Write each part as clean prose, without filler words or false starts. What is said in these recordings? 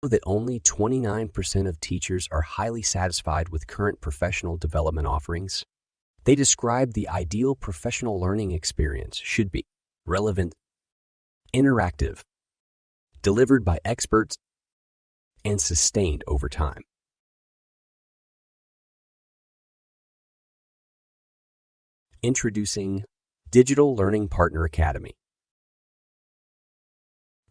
that only 29% of teachers are highly satisfied with current professional development offerings? They describe the ideal professional learning experience should be relevant, interactive, delivered by experts, and sustained over time. Introducing Digital Learning Partner Academy.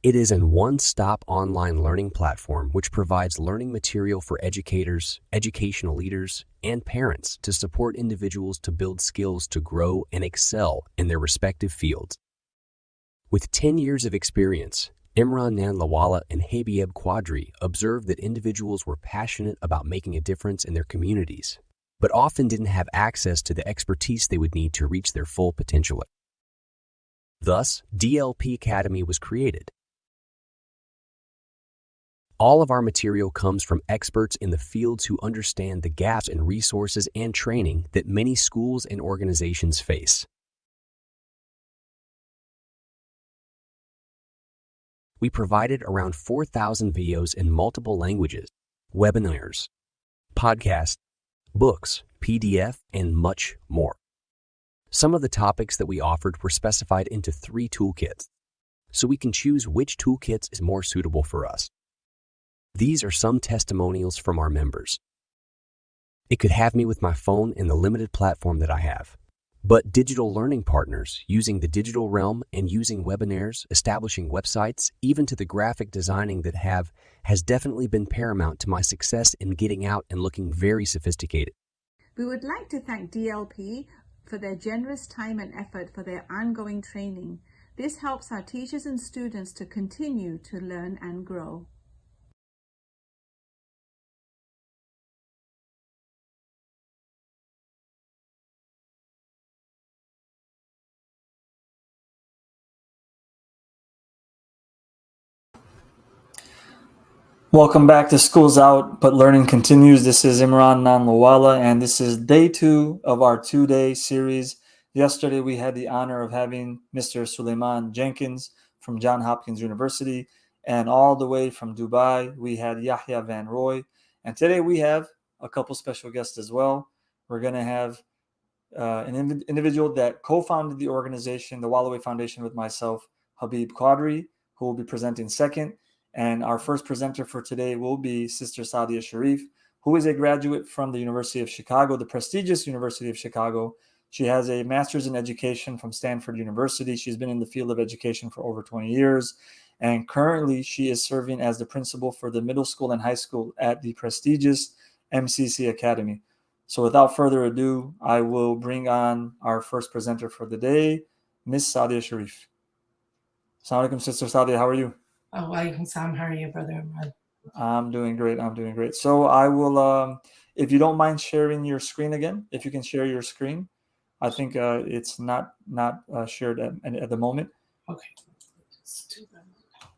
It is a one-stop online learning platform which provides learning material for educators, educational leaders, and parents to support individuals to build skills to grow and excel in their respective fields. With 10 years of experience, Imran Nanlawala and Habib Quadri observed that individuals were passionate about making a difference in their communities, but often didn't have access to the expertise they would need to reach their full potential. Thus, DLP Academy was created. All of our material comes from experts in the fields who understand the gaps in resources and training that many schools and organizations face. We provided around 4,000 videos in multiple languages, webinars, podcasts, books, PDF, and much more. Some of the topics that we offered were specified into 3 toolkits, so we can choose which toolkits is more suitable for us. These are some testimonials from our members. It could have me with my phone in the limited platform that I have. But digital learning partners using the digital realm and using webinars, establishing websites, even to the graphic designing that has definitely been paramount to my success in getting out and looking very sophisticated. We would like to thank DLP for their generous time and effort for their ongoing training. This helps our teachers and students to continue to learn and grow. Welcome back to School's Out, but Learning Continues. This is Imran Nanlawala, and this is day 2 of our 2-day series. Yesterday, we had the honor of having Mr. Suleiman Jenkins from Johns Hopkins University, and all the way from Dubai, we had Yahya Van Roy. And today, we have a couple special guests as well. We're going to have an individual that co-founded the organization, the Wallaway Foundation, with myself, Habib Quadri, who will be presenting second. And our first presenter for today will be Sister Sadia Sharif, who is a graduate from the University of Chicago, the prestigious University of Chicago. She has a master's in education from Stanford University. She's been in the field of education for over 20 years. And currently, she is serving as the principal for the middle school and high school at the prestigious MCC Academy. So without further ado, I will bring on our first presenter for the day, Miss Sadia Sharif. Assalamu alaikum, Sister Sadia. How are you? Oh, walaikum salam. How are you, Brother Imran? I'm doing great. So I will, if you don't mind sharing your screen again, if you can share your screen. I think it's not shared at the moment. Okay.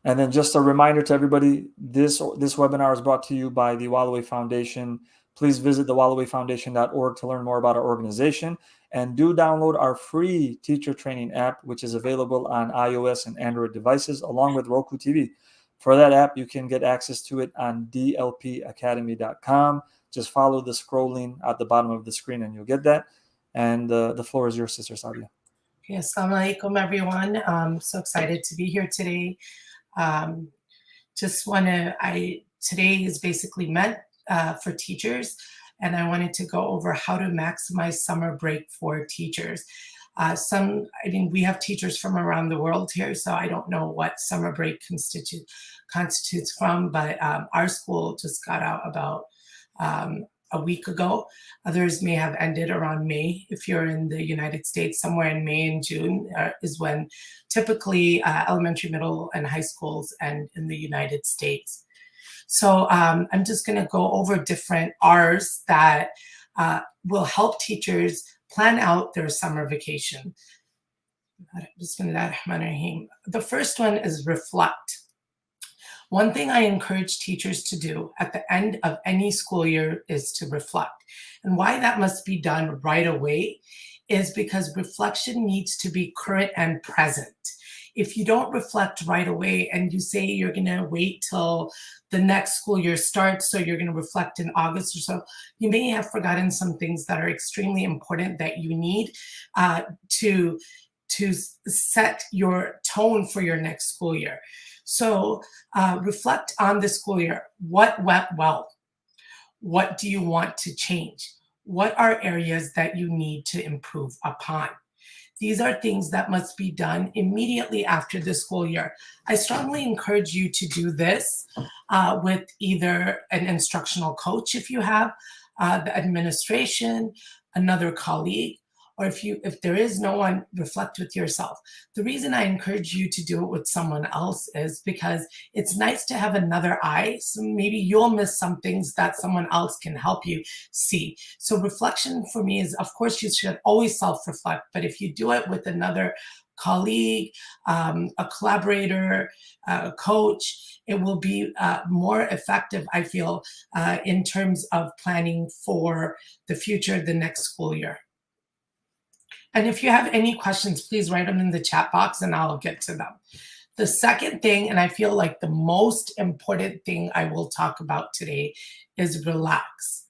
And then just a reminder to everybody, this webinar is brought to you by the Wallaway Foundation. Please visit the wallawayfoundation.org to learn more about our organization. And do download our free teacher training app, which is available on iOS and Android devices, along with Roku TV. For that app, you can get access to it on dlpacademy.com. Just follow the scrolling at the bottom of the screen and you'll get that. And the floor is yours, Sister Sadia. Okay, assalamu alaikum, everyone. I'm so excited to be here today. Today is basically meant for teachers, and I wanted to go over how to maximize summer break for teachers. We have teachers from around the world here, so I don't know what summer break constitutes from, but our school just got out about a week ago. Others may have ended around May. If you're in the United States, somewhere in May and June is when typically elementary, middle, and high schools end in the United States. So I'm just going to go over different R's that will help teachers plan out their summer vacation. The first one is reflect. One thing I encourage teachers to do at the end of any school year is to reflect. And why that must be done right away is because reflection needs to be current and present. if you don't reflect right away and you say you're going to wait till the next school year starts, so you're going to reflect in August or so, you may have forgotten some things that are extremely important that you need to set your tone for your next school year. So reflect on the school year. What went well? What do you want to change? What are areas that you need to improve upon? These are things that must be done immediately after the school year. I strongly encourage you to do this with either an instructional coach if you have, the administration, another colleague, or if there is no one, reflect with yourself. The reason I encourage you to do it with someone else is because it's nice to have another eye. So maybe you'll miss some things that someone else can help you see. So reflection for me is, of course, you should always self-reflect, but if you do it with another colleague, a collaborator, a coach, it will be more effective, I feel, in terms of planning for the future, the next school year. And if you have any questions, please write them in the chat box and I'll get to them. The second thing, and I feel like the most important thing I will talk about today, is relax.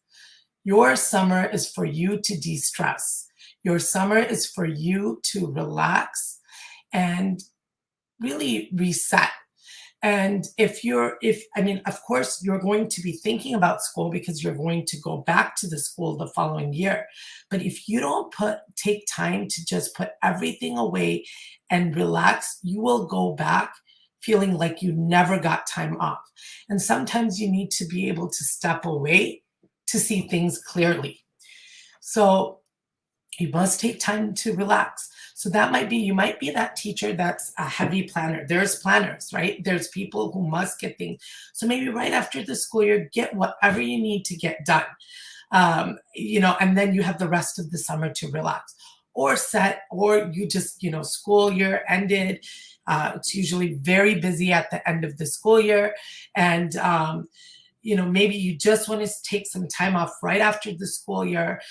Your summer is for you to de-stress. Your summer is for you to relax and really reset. And of course, you're going to be thinking about school because you're going to go back to the school the following year. But if you don't take time to just put everything away and relax, you will go back feeling like you never got time off. And sometimes you need to be able to step away to see things clearly. So you must take time to relax. So that might be, you might be that teacher that's a heavy planner. There's planners, right? There's people who must get things. So maybe right after the school year, get whatever you need to get done. And then you have the rest of the summer to relax. Or you just, school year ended. It's usually very busy at the end of the school year. And, maybe you just want to take some time off right after the school year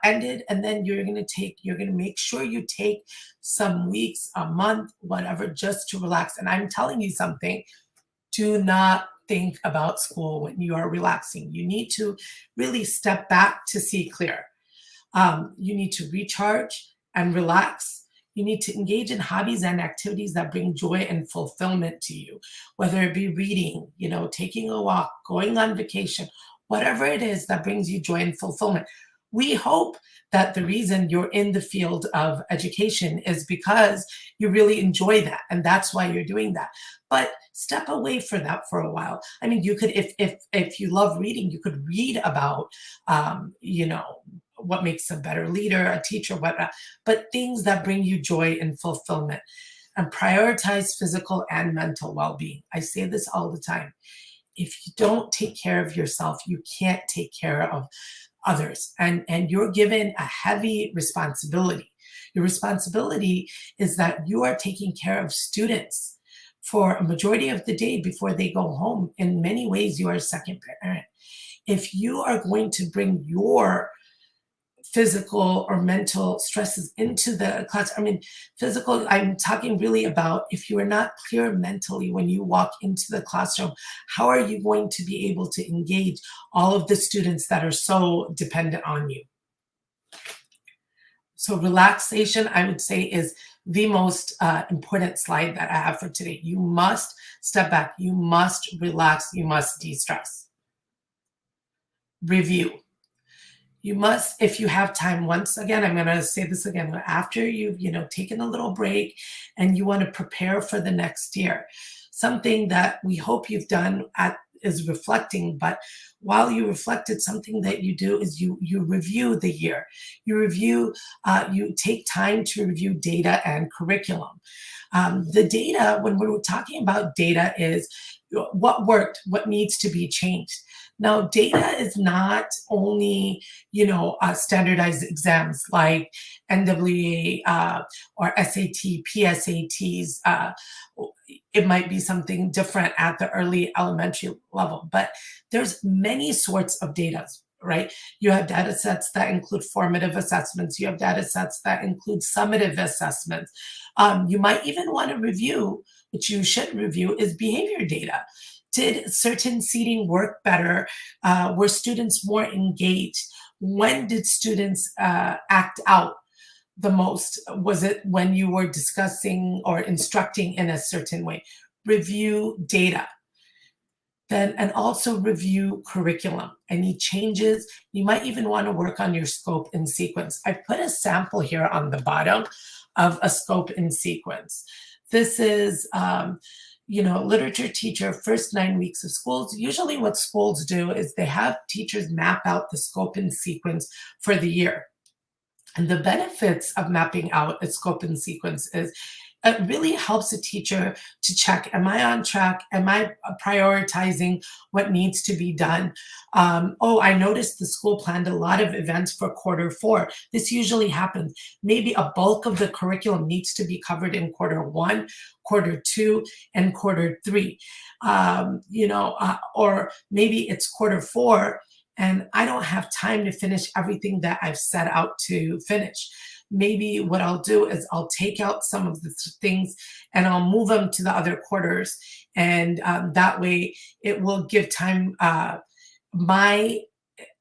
ended, and then you're going to make sure you take some weeks, a month, whatever, just to relax. And I'm telling you something, do not think about school when you are relaxing. You need to really step back to see clear. You need to recharge and relax. You need to engage in hobbies and activities that bring joy and fulfillment to you, whether it be reading, taking a walk, going on vacation, whatever it is that brings you joy and fulfillment. We hope that the reason you're in the field of education is because you really enjoy that, and that's why you're doing that. But step away from that for a while. I mean, you could, if you love reading, you could read about, what makes a better leader, a teacher, whatnot, but things that bring you joy and fulfillment. And prioritize physical and mental well-being. I say this all the time. If you don't take care of yourself, you can't take care of others. And you're given a heavy responsibility. Your responsibility is that you are taking care of students for a majority of the day before they go home. In many ways, you are a second parent. If you are going to bring your physical or mental stresses into the class. I mean, physical, I'm talking really about if you are not clear mentally when you walk into the classroom, how are you going to be able to engage all of the students that are so dependent on you? So relaxation, I would say, is the most important slide that I have for today. You must step back. You must relax. You must de-stress. Review. You must, if you have time, once again, I'm going to say this again, after you've, taken a little break and you want to prepare for the next year, something that we hope you've done is reflecting, but while you reflected, something that you do is you review the year. You review, you take time to review data and curriculum. The data, when we're talking about data, is what worked, what needs to be changed. Now, data is not only, standardized exams like NWA or SAT, PSATs. It might be something different at the early elementary level, but there's many sorts of data. right? You have data sets that include formative assessments. You have data sets that include summative assessments. You might even want to review, which you should review, is behavior data. Did certain seating work better? Were students more engaged? When did students act out the most? Was it when you were discussing or instructing in a certain way? Review data. Then, and also review curriculum. Any changes? You might even want to work on your scope and sequence. I put a sample here on the bottom of a scope and sequence. This is, literature teacher, first 9 weeks of schools. Usually what schools do is they have teachers map out the scope and sequence for the year. And the benefits of mapping out a scope and sequence is it really helps a teacher to check, am I on track? Am I prioritizing what needs to be done? I noticed the school planned a lot of events for quarter 4. This usually happens. Maybe a bulk of the curriculum needs to be covered in quarter 1, quarter 2, and quarter 3. Or maybe it's quarter 4 and I don't have time to finish everything that I've set out to finish. Maybe what I'll do is I'll take out some of the things and I'll move them to the other quarters. And that way it will give time.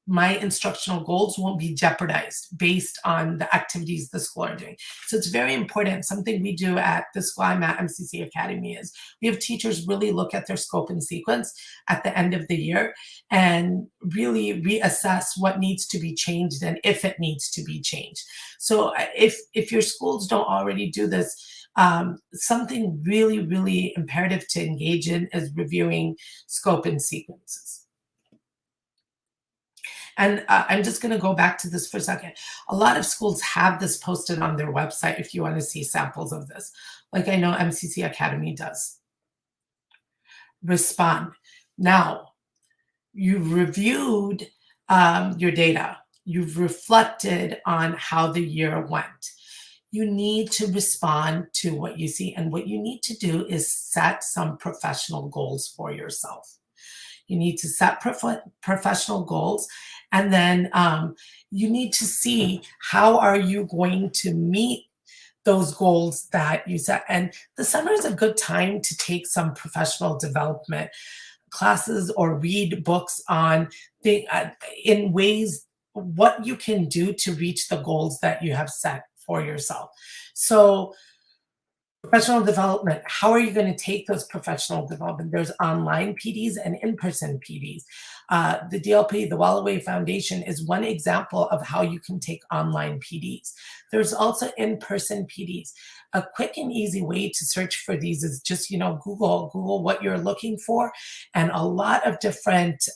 My instructional goals won't be jeopardized based on the activities the school are doing. So it's very important. Something we do at the school I'm at, MCC Academy, is we have teachers really look at their scope and sequence at the end of the year and really reassess what needs to be changed and if it needs to be changed. So if your schools don't already do this, something really, really imperative to engage in is reviewing scope and sequences. And I'm just going to go back to this for a second. A lot of schools have this posted on their website if you want to see samples of this, like I know MCC Academy does. Respond. Now, you've reviewed your data. You've reflected on how the year went. You need to respond to what you see. And what you need to do is set some professional goals for yourself. You need to set professional goals. And then you need to see how are you going to meet those goals that you set. And the summer is a good time to take some professional development classes or read books on in ways what you can do to reach the goals that you have set for yourself. So professional development, how are you going to take those professional development? There's online PDs and in-person PDs. The DLP, the Wallaway Foundation, is one example of how you can take online PDs. There's also in-person PDs. A quick and easy way to search for these is just, Google what you're looking for, and a lot of different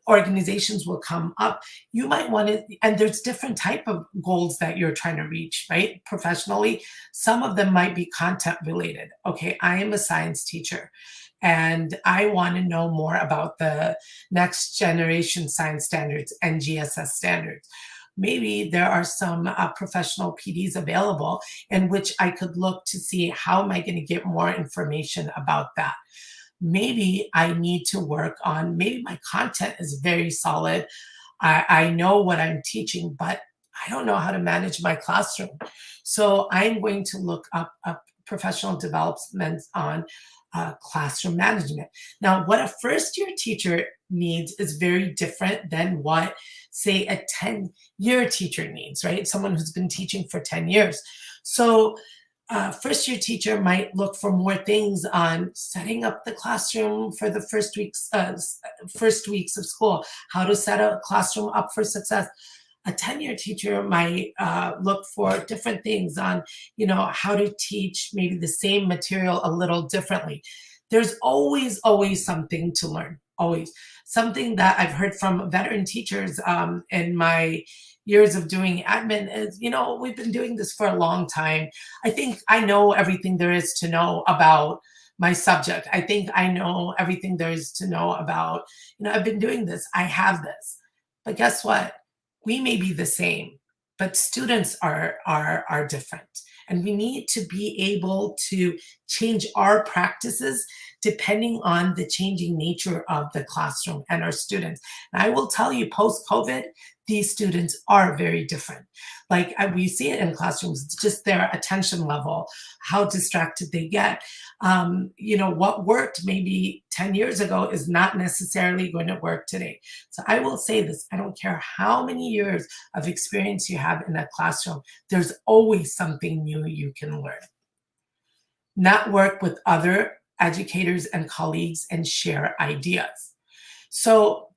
organizations will come up. You might want to, and there's different type of goals that you're trying to reach, right? Professionally, some of them might be content related. Okay, I am a science teacher and I want to know more about the next generation science standards and GSS standards. Maybe there are some professional PDs available in which I could look to see how am I going to get more information about that. Maybe I need to work on, maybe my content is very solid. I know what I'm teaching, but I don't know how to manage my classroom. So I'm going to look up professional development on classroom management. Now, what a first-year teacher needs is very different than what, say, a 10-year teacher needs, right? Someone who's been teaching for 10 years. So first-year teacher might look for more things on setting up the classroom for the first weeks of school, how to set a classroom up for success. A 10-year teacher might look for different things on, how to teach maybe the same material a little differently. There's always something to learn, always. Something that I've heard from veteran teachers in my years of doing admin is, we've been doing this for a long time. I think I know everything there is to know about my subject. I think I know everything there is to know about, I've been doing this, I have this. But guess what? We may be the same, but students are different. And we need to be able to change our practices depending on the changing nature of the classroom and our students. And I will tell you, post-COVID, these students are very different. Like we see it in classrooms, it's just their attention level, how distracted they get. What worked maybe 10 years ago is not necessarily going to work today. So I will say this, I don't care how many years of experience you have in a classroom, there's always something new you can learn. Network with other educators and colleagues and share ideas. So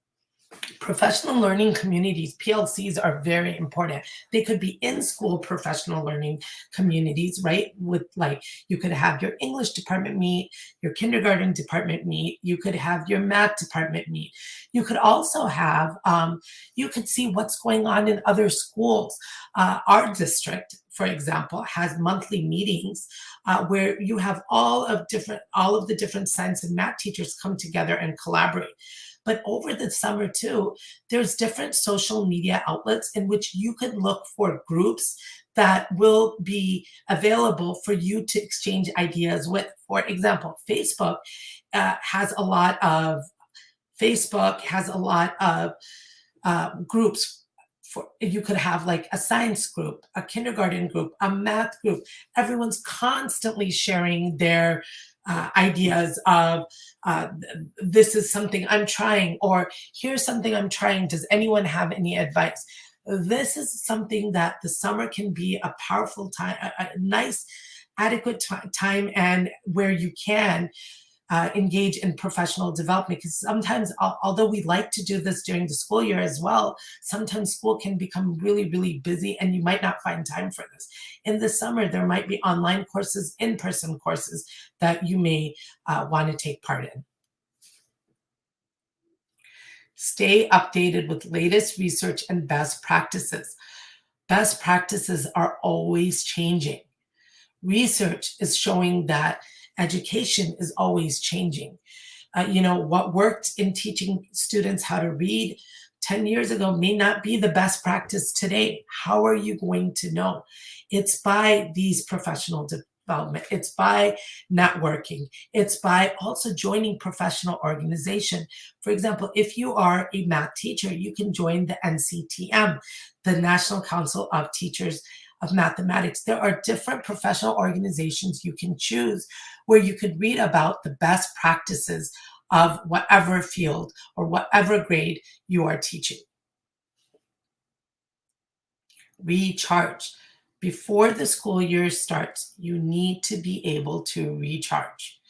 professional learning communities, PLCs, are very important. They could be in-school professional learning communities, right? With like, you could have your English department meet, your kindergarten department meet, you could have your math department meet. You could also have, you could see what's going on in other schools. Our district, for example, has monthly meetings where you have all of the different science and math teachers come together and collaborate. But over the summer too, there's different social media outlets in which you can look for groups that will be available for you to exchange ideas with. For example, Facebook has a lot of groups. You could have like a science group, a kindergarten group, a math group. Everyone's constantly sharing their ideas of this is something I'm trying, or here's something I'm trying. Does anyone have any advice? This is something that the summer can be a powerful time, a nice, adequate time, and where you can engage in professional development. Because sometimes, although we like to do this during the school year as well, sometimes school can become really, really busy and you might not find time for this. In the summer, there might be online courses, in-person courses that you may want to take part in. Stay updated with latest research and best practices. Best practices are always changing. Research is showing that education is always changing. What worked in teaching students how to read 10 years ago may not be the best practice today. How are you going to know? It's by these professional development. It's by networking. It's by also joining professional organization. For example, if you are a math teacher, you can join the NCTM, the National Council of Teachers of Mathematics. There are different professional organizations you can choose where you could read about the best practices of whatever field or whatever grade you are teaching. Recharge. Before the school year starts, you need to be able to recharge.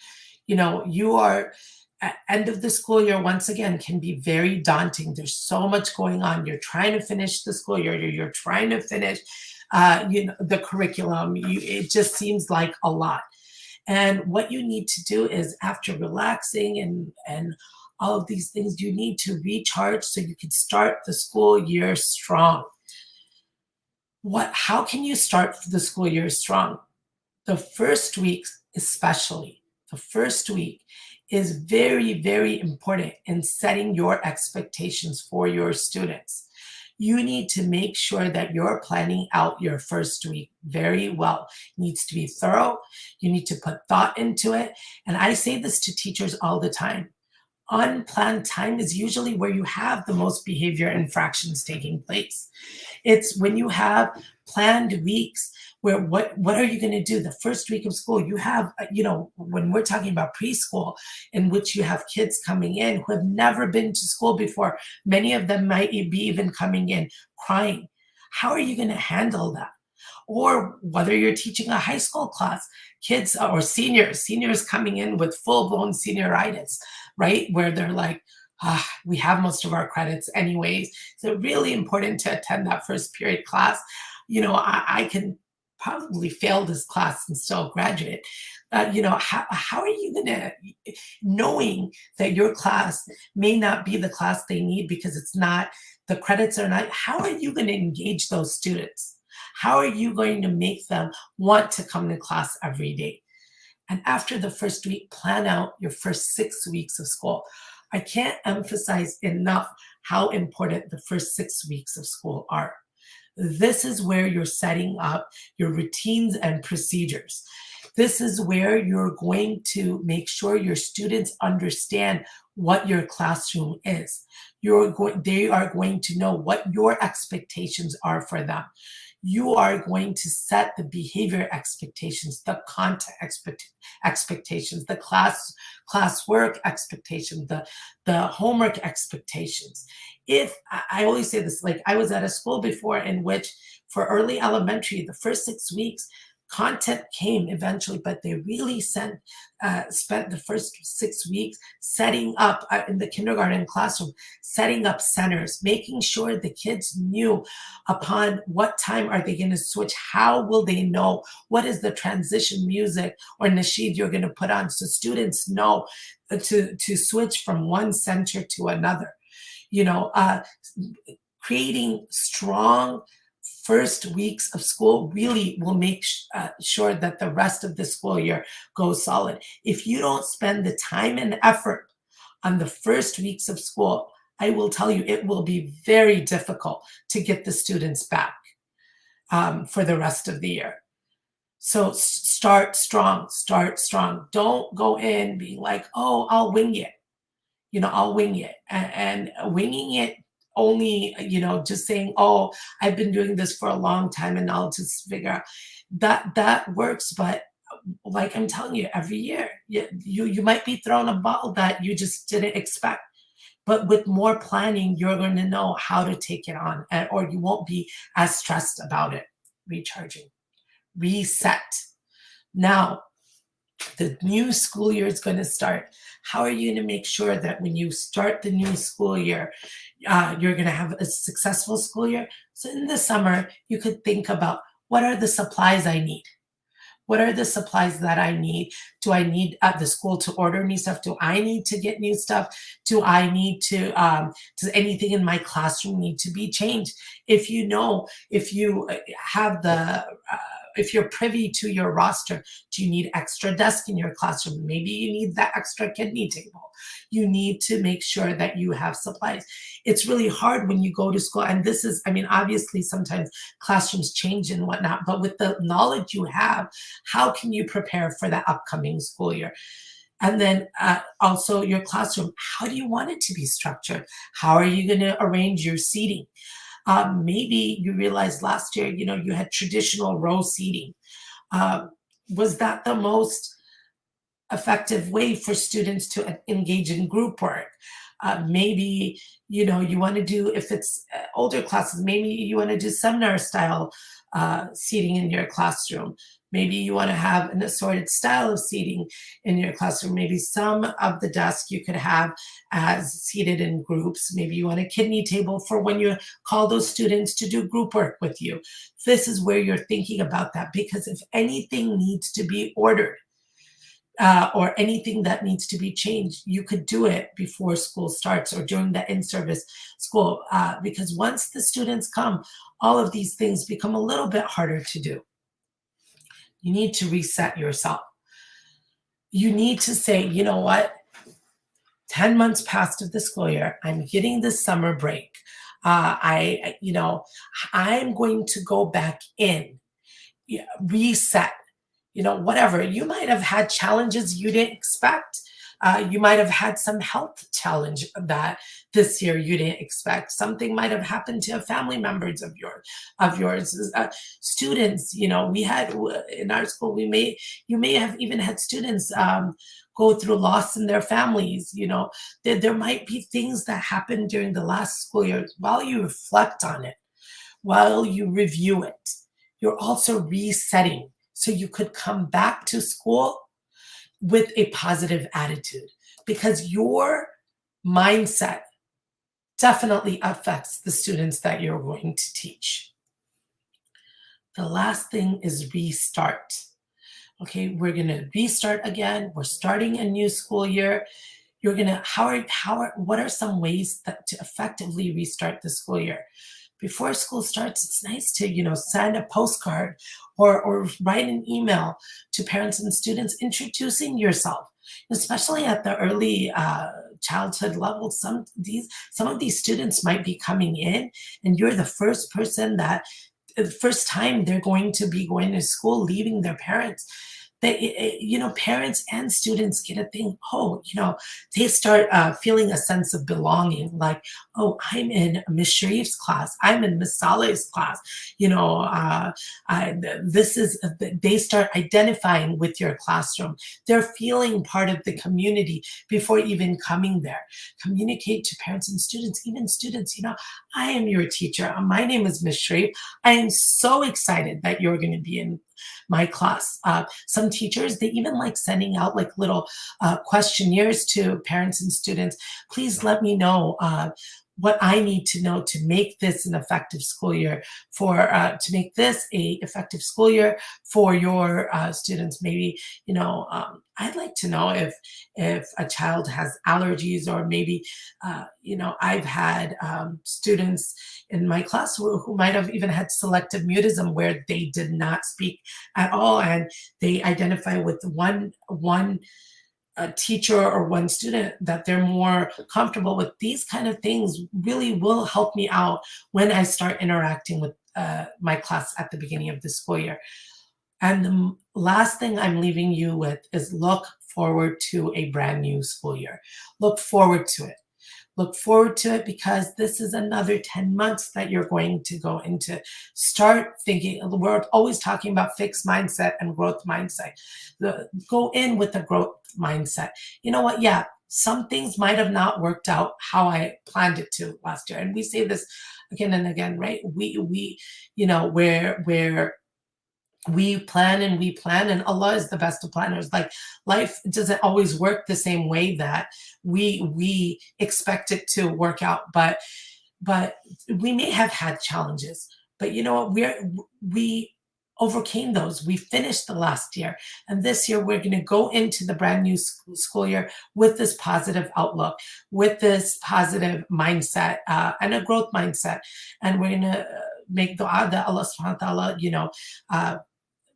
You are at end of the school year, once again, can be very daunting. There's so much going on. You're trying to finish the school year. You're trying to finish the curriculum. It just seems like a lot. And what you need to do is, after relaxing and all of these things, you need to recharge so you can start the school year strong. How can you start the school year strong? The first week, especially, the first week is very, very important in setting your expectations for your students. You need to make sure that you're planning out your first week very well. It needs to be thorough. You need to put thought into it. And I say this to teachers all the time. Unplanned time is usually where you have the most behavior infractions taking place. It's when you have planned weeks where what are you going to do the first week of school? You have, when we're talking about preschool, in which you have kids coming in who have never been to school before, many of them might be even coming in crying. How are you going to handle that? Or whether you're teaching a high school class, kids or seniors coming in with full-blown senioritis, right? Where they're like, we have most of our credits anyways. So really important to attend that first period class. I can probably fail this class and still graduate. How are you going to, knowing that your class may not be the class they need because the credits are not, how are you going to engage those students? How are you going to make them want to come to class every day? And after the first week, plan out your first 6 weeks of school. I can't emphasize enough how important the first 6 weeks of school are. This is where you're setting up your routines and procedures. This is where you're going to make sure your students understand what your classroom is. They are going to know what your expectations are for them. You are going to set the behavior expectations, the content expectations, the classwork expectations, the homework expectations. If I always say this, like I was at a school before in which for early elementary, the first 6 weeks, content came eventually, but they really spent the first 6 weeks setting up in the kindergarten classroom, setting up centers, making sure the kids knew upon what time are they going to switch, how will they know, what is the transition music or nasheed you're going to put on, so students know to switch from one center to another. Creating strong first weeks of school really will make sure that the rest of the school year goes solid. If you don't spend the time and effort on the first weeks of school, I will tell you it will be very difficult to get the students back for the rest of the year. So start strong. Don't go in being like, oh, I'll wing it. I'll wing it. And winging it only, just saying, oh, I've been doing this for a long time and I'll just figure out that works. But like I'm telling you, every year you might be thrown a ball that you just didn't expect. But with more planning, you're going to know how to take it on, or you won't be as stressed about it. Recharging, reset. Now, the new school year is going to start. How are you going to make sure that when you start the new school year, you're going to have a successful school year? So in the summer, you could think about, what are the supplies I need? What are the supplies that I need? Do I need the school to order me stuff? Do I need to get new stuff? Do I need to, does anything in my classroom need to be changed? If you have if you're privy to your roster, do you need extra desk in your classroom? Maybe you need that extra kidney table. You need to make sure that you have supplies. It's really hard when you go to school. And this is, obviously sometimes classrooms change and whatnot, but with the knowledge you have, how can you prepare for the upcoming school year? And then also your classroom, how do you want it to be structured? How are you going to arrange your seating? Maybe you realized last year, you had traditional row seating. Was that the most effective way for students to engage in group work? Maybe, you want to do, if it's older classes, maybe you want to do seminar style seating in your classroom. Maybe you want to have an assorted style of seating in your classroom. Maybe some of the desks you could have as seated in groups. Maybe you want a kidney table for when you call those students to do group work with you. This is where you're thinking about that, because if anything needs to be ordered or anything that needs to be changed, you could do it before school starts or during the in-service school, because once the students come, all of these things become a little bit harder to do. You need to reset yourself. You need to say, you know what? 10 months past of the school year, I'm getting this summer break. I'm going to go back in, reset, whatever. You might have had challenges you didn't expect. You might have had some health challenge that this year you didn't expect. Something might have happened to family members of yours. Students, we had in our school, you may have even had students go through loss in their families. There might be things that happened during the last school year. While you reflect on it, while you review it, you're also resetting so you could come back to school with a positive attitude, because your mindset definitely affects the students that you're going to teach. The last thing is restart. Okay, we're going to restart again. We're starting a new school year. You're going to, what are some ways to effectively restart the school year? Before school starts, it's nice to, send a postcard or write an email to parents and students introducing yourself. especially at the early childhood level. Some of these students might be coming in, and you're the first person that the first time they're going to be going to school, leaving their parents. Parents and students get a thing. Oh, they start feeling a sense of belonging. Like, oh, I'm in Miss Sharif's class. I'm in Miss Saleh's class. You know, this is. They start identifying with your classroom. They're feeling part of the community before even coming there. Communicate to parents and students, even students. I am your teacher. My name is Miss Sharif. I am so excited that you're going to be in my class. Some teachers, they even like sending out like little questionnaires to parents and students. Please let me know what I need to know to make this an effective school year to make this a effective school year for your students. Maybe, I'd like to know if a child has allergies, or maybe, I've had students in my class who might have even had selective mutism, where they did not speak at all, and they identify with one teacher or one student that they're more comfortable with. These kind of things really will help me out when I start interacting with my class at the beginning of the school year. And the last thing I'm leaving you with is look forward to a brand new school year. Look forward to it. Look forward to it, because this is another 10 months that you're going to go into. Start thinking. We're always talking about fixed mindset and growth mindset. Go in with a growth mindset. You know what? Yeah, some things might have not worked out how I planned it to last year. And we say this again and again, right? Where we plan and Allah is the best of planners. Like, life doesn't always work the same way that we expect it to work out, but we may have had challenges, but you know what, we overcame those. We finished the last year, and this year we're going to go into the brand new school year with this positive outlook, with this positive mindset, and a growth mindset. And we're going to make dua that Allah subhanahu wa ta'ala,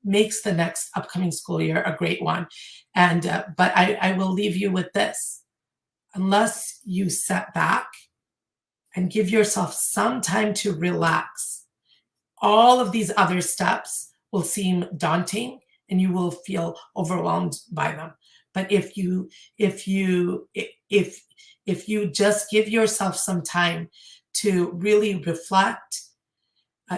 makes the next upcoming school year a great one. And but I will leave you with this: unless you set back and give yourself some time to relax, all of these other steps will seem daunting and you will feel overwhelmed by them. But if you just give yourself some time to really reflect,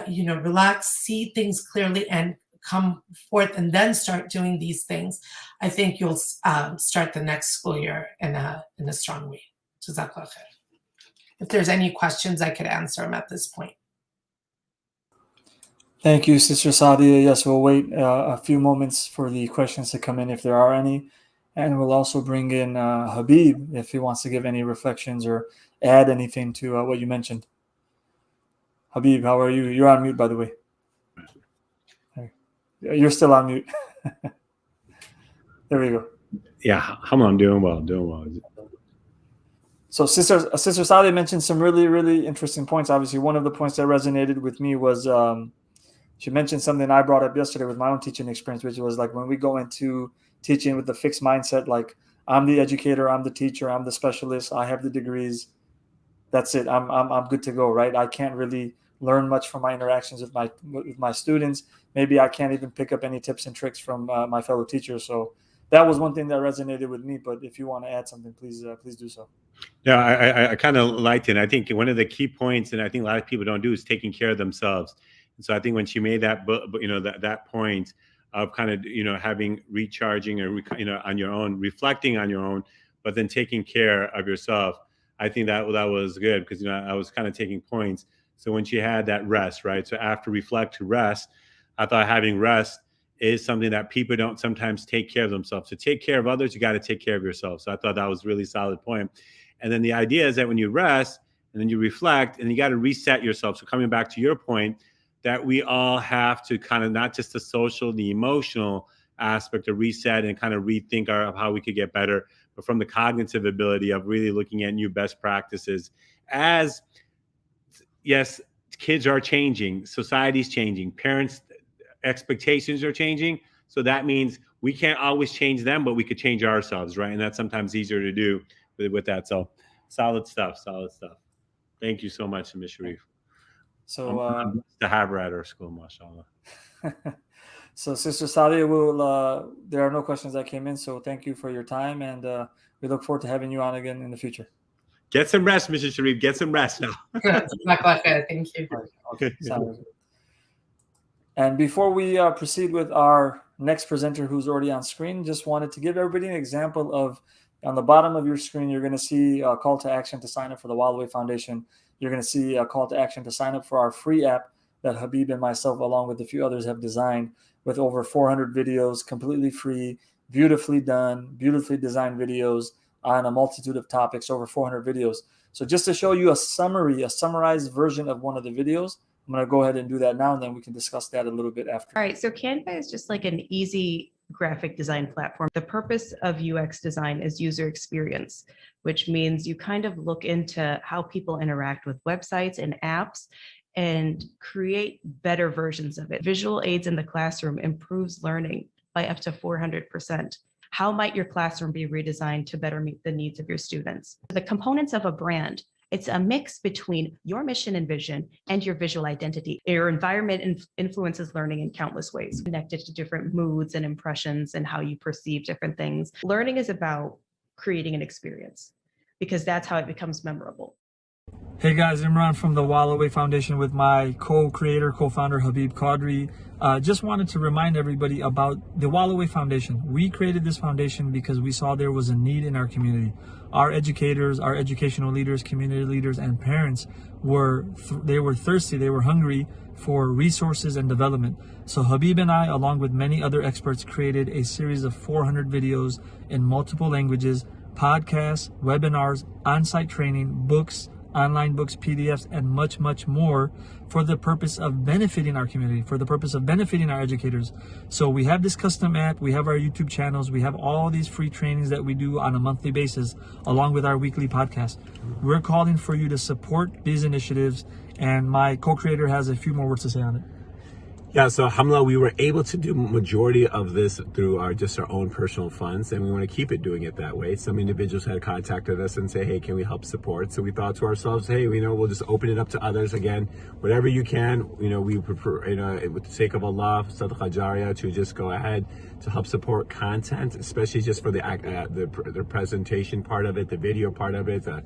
relax, see things clearly, and come forth, and then start doing these things, I think you'll start the next school year in a strong way. Jazakallah khair. If there's any questions, I could answer them at this point. Thank you, Sister Sadia. Yes, we'll wait a few moments for the questions to come in, if there are any. And we'll also bring in Habib, if he wants to give any reflections or add anything to what you mentioned. Habib, how are you? You're on mute, by the way. You're still on mute. There we go. Yeah, I'm doing well. So Sister Sadia mentioned some really, really interesting points. Obviously, one of the points that resonated with me was she mentioned something I brought up yesterday with my own teaching experience, which was like, when we go into teaching with the fixed mindset, like, I'm the educator, I'm the teacher, I'm the specialist, I have the degrees, that's it. I'm good to go, right? I can't really learn much from my interactions with my students. Maybe I can't even pick up any tips and tricks from my fellow teachers. So that was one thing that resonated with me. But if you want to add something, please do so. Yeah, I kind of liked it. I think one of the key points, and I think a lot of people don't do, is taking care of themselves. And so I think when she made that, that point of kind of, having recharging or, on your own, reflecting on your own, but then taking care of yourself, I think that was good, because, I was kind of taking points. So when she had that rest, right? So after reflect to rest, I thought having rest is something that people don't sometimes take care of themselves. To take care of others, you got to take care of yourself. So I thought that was a really solid point. And then the idea is that when you rest and then you reflect, and you got to reset yourself. So coming back to your point, that we all have to kind of, not just the social, the emotional aspect of reset and kind of rethink of how we could get better, but from the cognitive ability of really looking at new best practices. As yes, kids are changing, society's changing, parents' expectations are changing. So that means we can't always change them, but we could change ourselves, right? And that's sometimes easier to do with that. So solid stuff, solid stuff. Thank you so much, Ms. Sharif. So I'm blessed to have her at our school, mashallah. So Sister Sadia, there are no questions that came in, so thank you for your time, and we look forward to having you on again in the future. Get some rest, Mr. Sharif. Get some rest now. Thank you. Okay. And before we proceed with our next presenter, who's already on screen, just wanted to give everybody an example of, on the bottom of your screen, you're going to see a call to action to sign up for the Wildaway Foundation. You're going to see a call to action to sign up for our free app that Habib and myself, along with a few others, have designed, with over 400 videos, completely free, beautifully done, beautifully designed videos on a multitude of topics, over 400 videos. So just to show you a summarized version of one of the videos, I'm going to go ahead and do that now, and then we can discuss that a little bit after. All right, so Canva is just like an easy graphic design platform. The purpose of UX design is user experience, which means you kind of look into how people interact with websites and apps and create better versions of it. Visual aids in the classroom improves learning by up to 400%. How might your classroom be redesigned to better meet the needs of your students? The components of a brand, it's a mix between your mission and vision and your visual identity. Your environment influences learning in countless ways, connected to different moods and impressions and how you perceive different things. Learning is about creating an experience because that's how it becomes memorable. Hey guys, Imran from the Wildaway Foundation with my co-creator, co-founder Habib Qadri. Just wanted to remind everybody about the Wildaway Foundation. We created this foundation because we saw there was a need in our community. Our educators, our educational leaders, community leaders, and parents were thirsty, they were hungry for resources and development. So Habib and I, along with many other experts, created a series of 400 videos in multiple languages, podcasts, webinars, on-site training, books, online books, PDFs, and much, much more for the purpose of benefiting our community, for the purpose of benefiting our educators. So we have this custom app, we have our YouTube channels, we have all these free trainings that we do on a monthly basis, along with our weekly podcast. We're calling for you to support these initiatives, and my co-creator has a few more words to say on it. Yeah, so alhamdulillah, we were able to do majority of this through our own personal funds, and we want to keep it doing it that way. Some individuals had contacted us and say, hey, can we help support? So we thought to ourselves, hey, we'll just open it up to others. Again, whatever you can, we prefer, with the sake of Allah, Sadaqah Jariyah, to just go ahead to help support content, especially just for the presentation part of it, the video part of it, the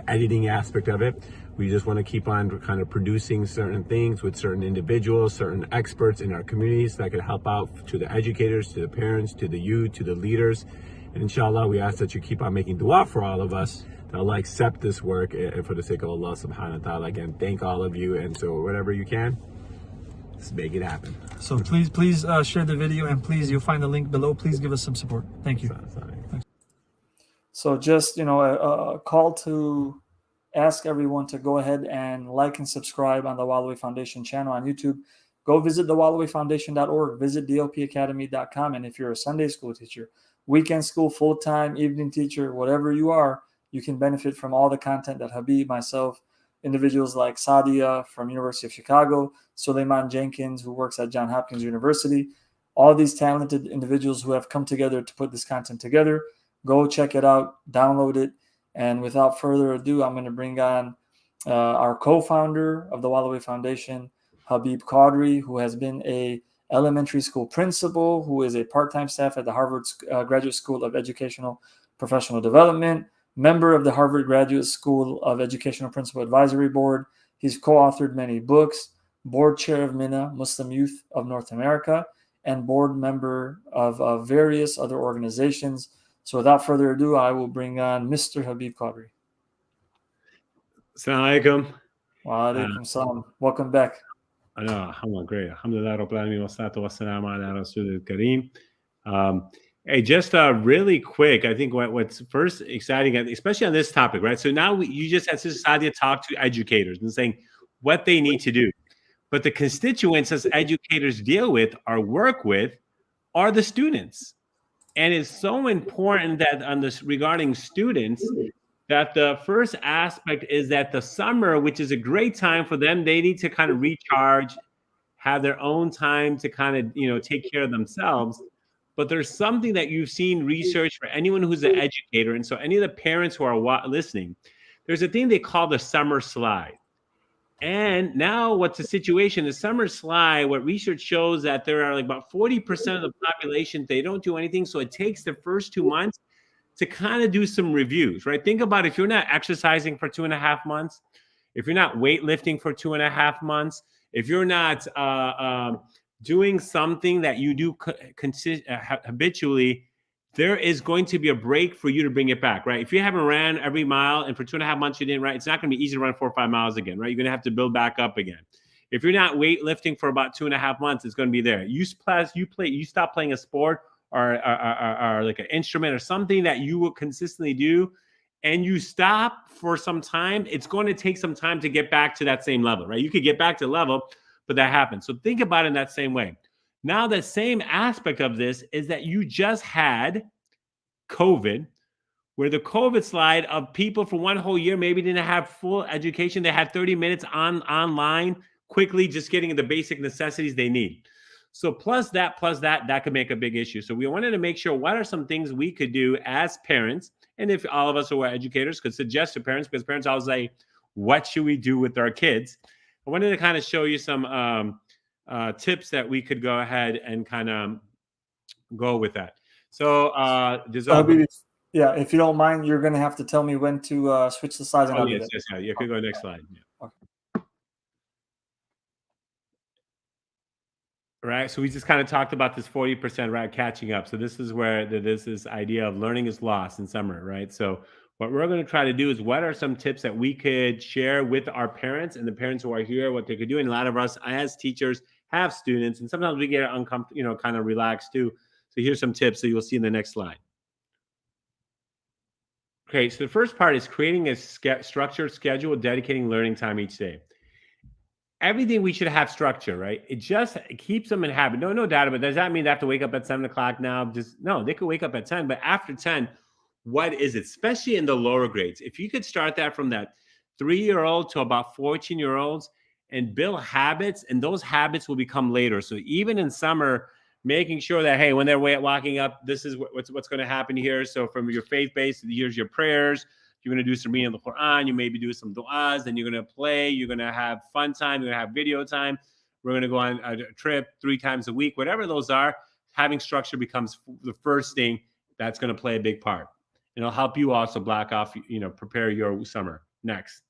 editing aspect of it. We just want to keep on kind of producing certain things with certain individuals, certain experts in our communities that could help out to the educators, to the parents, to the youth, to the leaders. And inshallah, we ask that you keep on making dua for all of us, that Allah accept this work for the sake of Allah subhanahu wa ta'ala. Again, thank all of you. And so whatever you can, let's make it happen. So please share the video, and please, you'll find the link below. Please give us some support. Thank you. So just, a call to ask everyone to go ahead and like and subscribe on the Wildaway Foundation channel on YouTube. Go visit thewildawayfoundation.org, visit dlpacademy.com, and if you're a Sunday school teacher, weekend school, full-time, evening teacher, whatever you are, you can benefit from all the content that Habib, myself, individuals like Sadia from University of Chicago, Suleiman Jenkins, who works at Johns Hopkins University, all these talented individuals who have come together to put this content together. Go check it out, download it. And without further ado, I'm going to bring on our co-founder of the Wildaway Foundation, Habib Qadri, who has been a elementary school principal, who is a part-time staff at the Harvard Graduate School of Educational Professional Development, member of the Harvard Graduate School of Educational Principal Advisory Board. He's co-authored many books, board chair of MINA, Muslim Youth of North America, and board member of various other organizations. So without further ado, I will bring on Mr. Habib Qadri. Assalamu alaikum. Wa alaikum salam. Welcome back. Alhamdulillah, great. Alhamdulillah, Rabbil Alameen, wa salatu wa salam ala Rasulil Kareem. Hey, just really quick, I think what's first exciting, especially on this topic, right? So now you just had Sister Sadia talk to educators and saying what they need to do. But the constituents as educators deal with or work with are the students. And it's so important that on this regarding students, that the first aspect is that the summer, which is a great time for them, they need to kind of recharge, have their own time to kind of, take care of themselves. but there's something that you've seen research for anyone who's an educator. And so any of the parents who are listening, there's a thing they call the summer slide. And now what's the situation? The summer slide, what research shows that there are like about 40% of the population, they don't do anything. So it takes the first 2 months to kind of do some reviews, right? Think about if you're not exercising for 2.5 months, if you're not weightlifting for 2.5 months, if you're not doing something that you do habitually, there is going to be a break for you to bring it back, right? If you haven't ran every mile and for 2.5 months you didn't run, it's not going to be easy to run 4 or 5 miles again, right? You're going to have to build back up again. If you're not weightlifting for about 2.5 months, it's going to be there. You stop playing a sport or like an instrument or something that you will consistently do, and you stop for some time, it's going to take some time to get back to that same level, right? You could get back to level, but that happens. So think about it in that same way. Now, the same aspect of this is that you just had COVID, where the COVID slide of people for one whole year maybe didn't have full education. They had 30 minutes online, quickly just getting the basic necessities they need. So plus that could make a big issue. So we wanted to make sure what are some things we could do as parents, and if all of us who are educators could suggest to parents, because parents always say, what should we do with our kids? I wanted to kind of show you some tips that we could go ahead and kind of go with that. So yeah, if you don't mind, you're going to have to tell me when to switch the slides. And yes, you could go next slide. Yeah. Okay. Right. So we just kind of talked about this 40%, right, catching up. So this is where this idea of learning is lost in summer, right? So what we're going to try to do is what are some tips that we could share with our parents and the parents who are here, what they could do. And a lot of us as teachers have students, and sometimes we get uncomfortable, kind of relaxed too. So here's some tips that you'll see in the next slide. Okay, so the first part is creating a structured schedule, dedicating learning time each day. Everything we should have structure, right? It keeps them in habit. No doubt about it. Does that mean they have to wake up at 7 o'clock now? No, they could wake up at 10, but after 10, what is it? Especially in the lower grades. If you could start that from that 3-year-old to about 14-year-olds and build habits, and those habits will become later. So even in summer, making sure that, hey, when they're walking up, this is what's going to happen here. So from your faith-based, here's your prayers. You're going to do some reading of the Quran. You maybe do some du'as. Then you're going to play. You're going to have fun time. You're going to have video time. We're going to go on a trip 3 times a week. Whatever those are, having structure becomes the first thing that's going to play a big part. It'll help you also block off, prepare your summer. Next.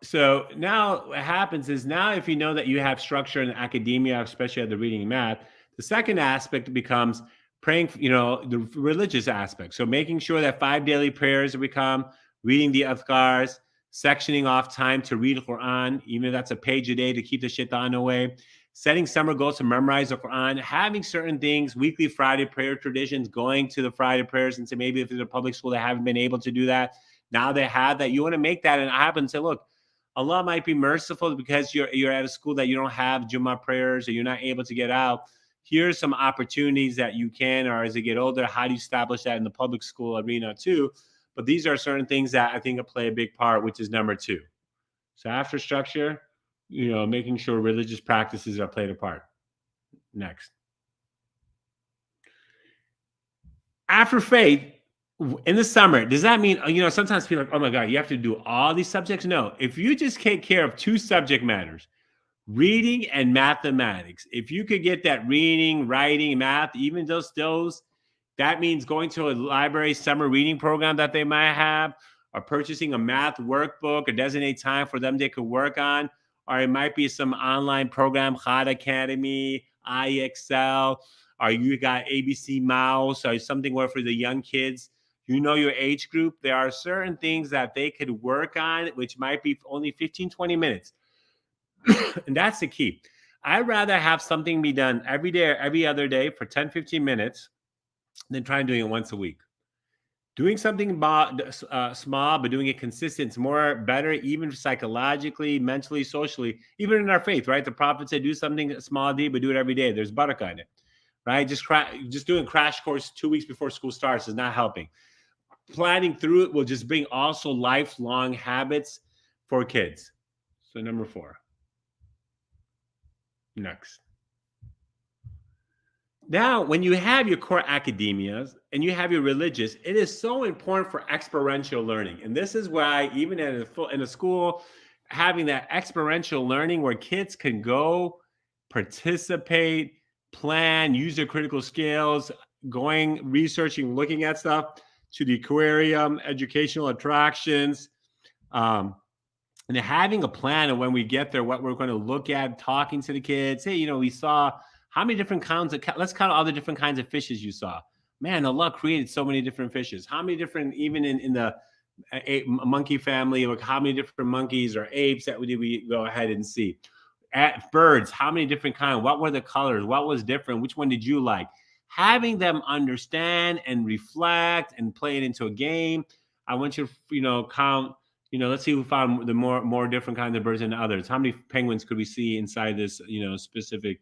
So now what happens is now if you know that you have structure in academia, especially at the reading and math, the second aspect becomes praying, the religious aspect. So making sure that 5 daily prayers become reading the adhkars, sectioning off time to read the Quran, even if that's a page a day to keep the shaitan away, setting summer goals to memorize the Quran, having certain things, weekly Friday prayer traditions, going to the Friday prayers, and say maybe if there's a public school that haven't been able to do that, now they have that. You want to make that happen and say, look, Allah might be merciful because you're at a school that you don't have Jummah prayers or you're not able to get out. Here's some opportunities that you can, or as they get older, how do you establish that in the public school arena too? But these are certain things that I think play a big part, which is number 2. So after structure, making sure religious practices are played a part. Next. After faith, in the summer, does that mean, sometimes people are like, oh my God, you have to do all these subjects? No, if you just take care of 2 subject matters, reading and mathematics, if you could get that reading, writing, math, even those, that means going to a library summer reading program that they might have, or purchasing a math workbook or designate time for them they could work on, or it might be some online program, Khan Academy, IXL, or you got ABC Mouse, or something where for the young kids, your age group, there are certain things that they could work on, which might be only 15, 20 minutes. And that's the key. I'd rather have something be done every day or every other day for 10, 15 minutes than try doing it once a week. Doing something small, but doing it consistent is better, even psychologically, mentally, socially, even in our faith, right? The prophet said, do something small, but do it every day. There's barakah in it, right? Just doing crash course 2 weeks before school starts is not helping. Planning through it will just bring also lifelong habits for kids. So number 4. Next. Now, when you have your core academias and you have your religious, it is so important for experiential learning. And this is why, even in a school, having that experiential learning where kids can go, participate, plan, use their critical skills, going, researching, looking at stuff, to the aquarium, educational attractions, and having a plan of when we get there, what we're going to look at, talking to the kids. Hey, we saw how many different kinds of, let's count all the different kinds of fishes you saw. Man, Allah created so many different fishes. How many different, even in the monkey family, like how many different monkeys or apes that we go ahead and see? At birds, how many different kinds? What were the colors? What was different? Which one did you like? Having them understand and reflect and play it into a game. I want you to, count, let's see who found the more different kinds of birds than others. How many penguins could we see inside this, specific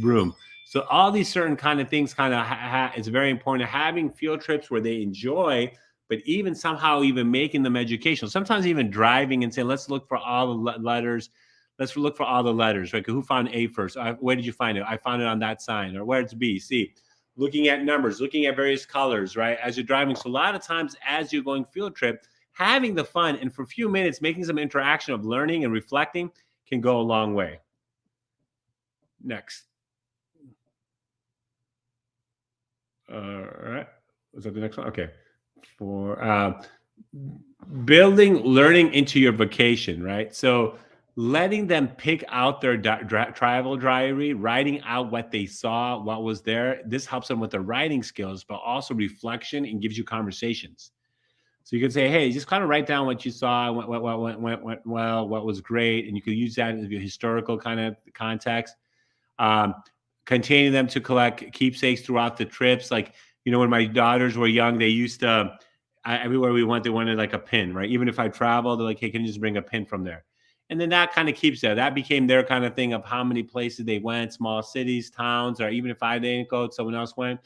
room? So all these certain kind of things it's very important having field trips where they enjoy, but even somehow even making them educational. Sometimes even driving and saying, let's look for all the letters. Let's look for all the letters, right? Who found A first? Where did you find it? I found it on that sign. Or where's B, C? Looking at numbers, looking at various colors, right? As you're driving. So a lot of times as you're going field trip, having the fun and for a few minutes, making some interaction of learning and reflecting can go a long way. Next. All right. Was that the next one? Okay. For building learning into your vacation, right? So letting them pick out their travel diary, writing out what they saw, what was there. This helps them with their writing skills, but also reflection and gives you conversations. So you can say, hey, just kind of write down what you saw, what went well, what was great. And you could use that in the historical kind of context. Containing them to collect keepsakes throughout the trips. Like, when my daughters were young, they used to, everywhere we went, they wanted like a pin, right? Even if I traveled, they're like, hey, can you just bring a pin from there? And then that kind of keeps there. That became their kind of thing of how many places they went, small cities, towns, or even if I didn't go, someone else went,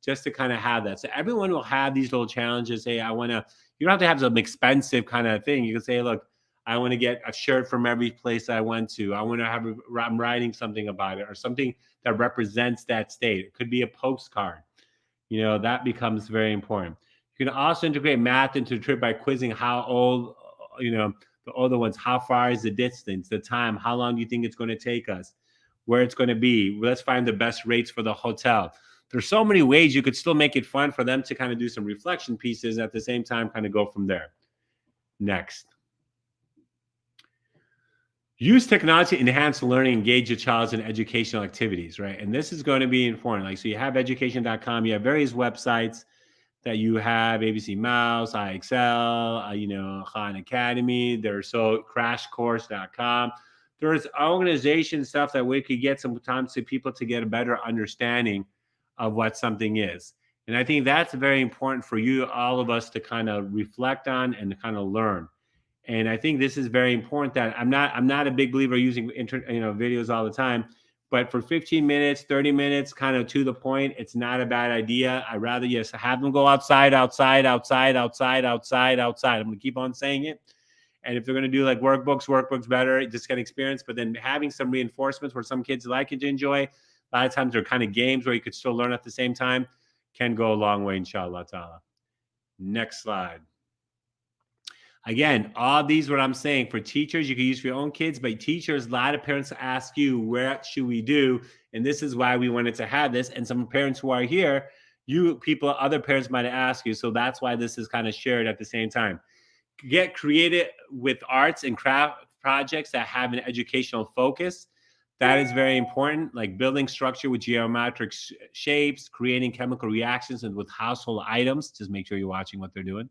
just to kind of have that. So everyone will have these little challenges. Hey, you don't have to have some expensive kind of thing. You can say, look, I want to get a shirt from every place I went to. I'm writing something about it or something that represents that state. It could be a postcard. That becomes very important. You can also integrate math into the trip by quizzing how old, the older ones, how far is the distance, the time, how long do you think it's going to take us, where it's going to be. Let's find the best rates for the hotel. There's so many ways you could still make it fun for them to kind of do some reflection pieces and at the same time kind of go from there. Next. Use technology to enhance learning, engage your child in educational activities, right? And this is going to be important. Like, so you have education.com, you have various websites that you have, ABC Mouse, IXL, Khan Academy. There's crashcourse.com. There's organization stuff that we could get sometimes to people to get a better understanding of what something is. And I think that's very important for you, all of us, to kind of reflect on and to kind of learn. And I think this is very important that I'm not a big believer using videos all the time, but for 15 minutes, 30 minutes, kind of to the point, it's not a bad idea. I'd rather just have them go outside. I'm going to keep on saying it. And if they're going to do like workbooks better, just get experience, but then having some reinforcements where some kids like it to enjoy. A lot of times they're kind of games where you could still learn at the same time, can go a long way, inshallah ta'ala. Next slide. Again, all these, what I'm saying for teachers, you can use for your own kids, but teachers, a lot of parents ask you, what should we do? And this is why we wanted to have this. And some parents who are here, other parents might ask you. So that's why this is kind of shared at the same time. Get creative with arts and craft projects that have an educational focus. That is very important, like building structure with geometric shapes, creating chemical reactions and with household items. Just make sure you're watching what they're doing.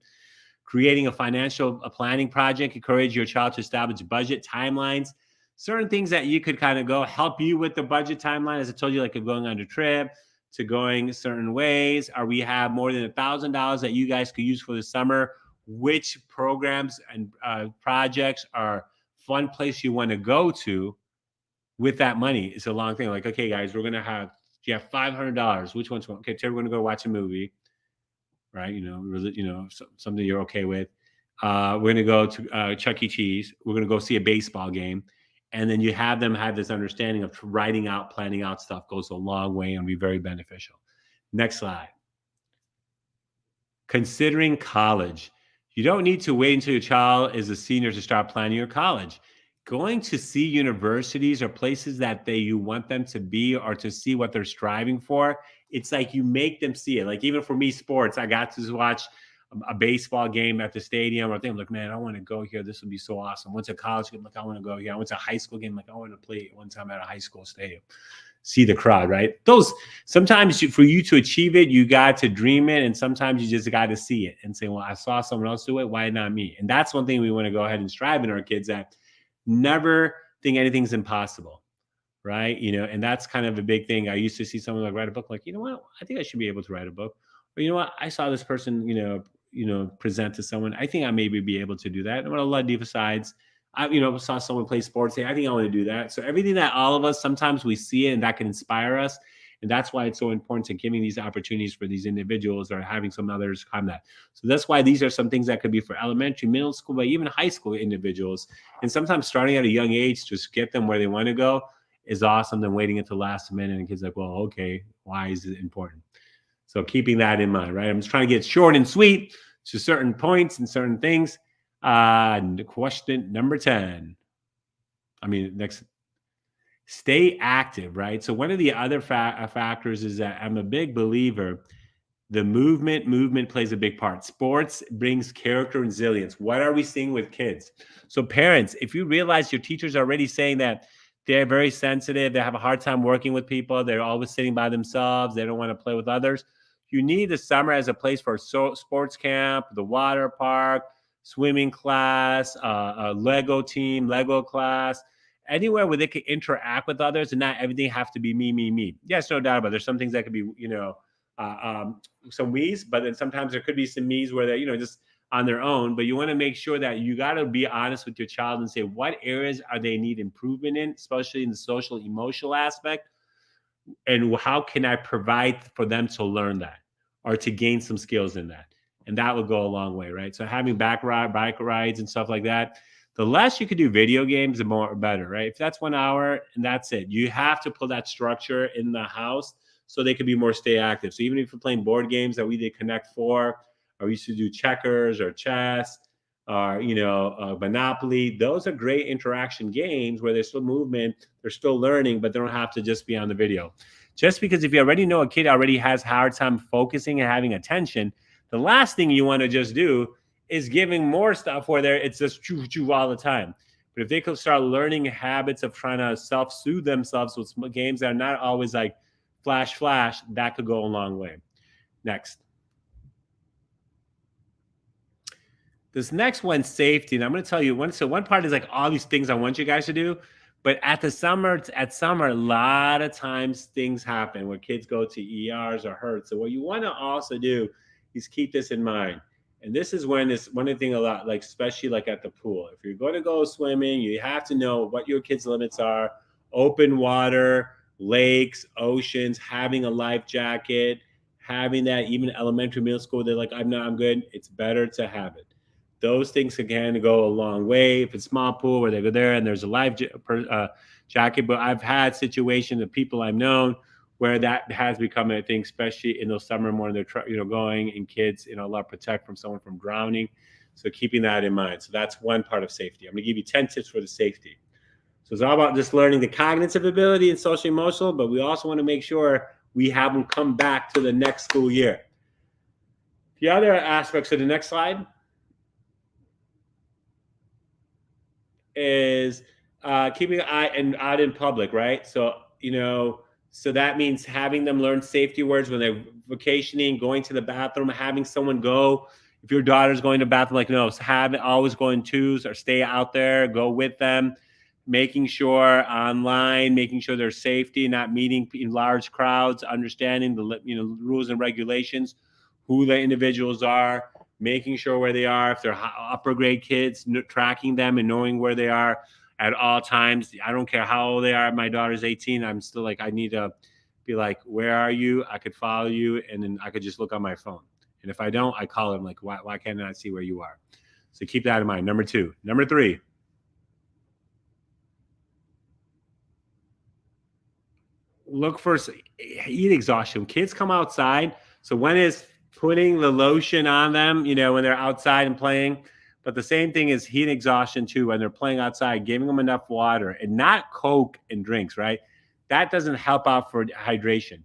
Creating a financial planning project, encourage your child to establish budget timelines, certain things that you could kind of go help you with the budget timeline. As I told you, like going on a trip to going certain ways, or we have more than $1,000 that you guys could use for the summer. Which programs and projects are fun place you want to go to with that money? It's a long thing. Like, okay, guys, you have $500. Which one's one? Okay, today we're going to go watch a movie. Right, something you're okay with. We're going to go to Chuck E. Cheese. We're going to go see a baseball game. And then you have them have this understanding of writing out, planning out stuff goes a long way and be very beneficial. Next slide. Considering college. You don't need to wait until your child is a senior to start planning your college. Going to see universities or places that you want them to be, or to see what they're striving for, it's like you make them see it. Like even for me, sports, I got to watch a baseball game at the stadium. I think I'm like, man, I want to go here. This would be so awesome. Went to a college game, like I want to go here. I went to a high school game, like I want to play one time at a high school stadium. See the crowd, right? Those sometimes for you to achieve it, you got to dream it, and sometimes you just got to see it and say, well, I saw someone else do it. Why not me? And that's one thing we want to go ahead and strive in our kids, that never think anything's impossible, right? And that's kind of a big thing. I used to see someone like write a book, like, you know what? I think I should be able to write a book. Or you know what? I saw this person, present to someone. I think I maybe be able to do that. And what a lot of different sides. I, saw someone play sports. Say, I think I want to do that. So everything that all of us, sometimes we see it and that can inspire us. And that's why it's so important to giving these opportunities for these individuals, or having some others come that. So that's why these are some things that could be for elementary, middle school, but even high school individuals. And sometimes starting at a young age to get them where they want to go is awesome than waiting until the last minute. And kids are like, well, okay, why is it important? So keeping that in mind, right? I'm just trying to get short and sweet to certain points and certain things. Question number 10. Next. Stay active, right? So one of the other factors is that I'm a big believer, the movement plays a big part. Sports brings character and resilience. What are we seeing with kids? So parents, if you realize your teachers are already saying that they're very sensitive, they have a hard time working with people, they're always sitting by themselves, they don't want to play with others, you need the summer as a place for sports camp, the water park, swimming class, a Lego team, Lego class, anywhere where they can interact with others and not everything have to be me. Yes, no doubt about it. There's some things that could be, some we's, but then sometimes there could be some me's where they're, just on their own. But you want to make sure that you got to be honest with your child and say, what areas are they need improvement in, especially in the social, emotional aspect? And how can I provide for them to learn that or to gain some skills in that? And that would go a long way, right? So having bike rides and stuff like that, the less you could do video games, the better, right? If that's 1 hour and that's it, you have to put that structure in the house so they could be more stay active. So even if you're playing board games that we did Connect 4, or we used to do checkers or chess, or Monopoly, those are great interaction games where there's still movement, they're still learning, but they don't have to just be on the video. Just because if you already know a kid already has a hard time focusing and having attention, the last thing you want to just do is giving more stuff where it's just choo all the time. But if they could start learning habits of trying to self-soothe themselves with games that are not always like flash, that could go a long way. Next. This next one, safety. And I'm going to tell you one part is like all these things I want you guys to do. But at summer, a lot of times things happen where kids go to ERs or hurt. So what you want to also do is keep this in mind. And this is when it's one of the things a lot, like especially like at the pool. If you're going to go swimming, you have to know what your kids' limits are. Open water, lakes, oceans, having a life jacket, having that. Even elementary, middle school, they're like, I'm good. It's better to have it. Those things can go a long way. If it's small pool where they go there and there's a life jacket, but I've had situations of people I've known where that has become a thing, especially in those summer when they're going and kids, a lot protect from someone from drowning. So keeping that in mind. So that's one part of safety. I'm going to give you 10 tips for the safety. So it's all about just learning the cognitive ability and social emotional, but we also want to make sure we have them come back to the next school year. The other aspects of the next slide is keeping an eye out in public, right? So, so that means having them learn safety words when they're vacationing, going to the bathroom, having someone go. If your daughter's going to the bathroom, always go in twos or stay out there, go with them, making sure online, making sure there's safety, not meeting in large crowds, understanding the rules and regulations, who the individuals are, making sure where they are. If they're upper grade kids, tracking them and knowing where they are at all times. I don't care how old they are. My daughter's 18. I'm still like, I need to be like, where are you? I could follow you. And then I could just look on my phone. And if I don't, I call them like, why can't I see where you are? So keep that in mind. Number 2. Number 3. look for heat exhaustion. Kids come outside. So one is putting the lotion on them, when they're outside and playing. But the same thing is heat exhaustion too, when they're playing outside, giving them enough water and not Coke and drinks, right? That doesn't help out for hydration.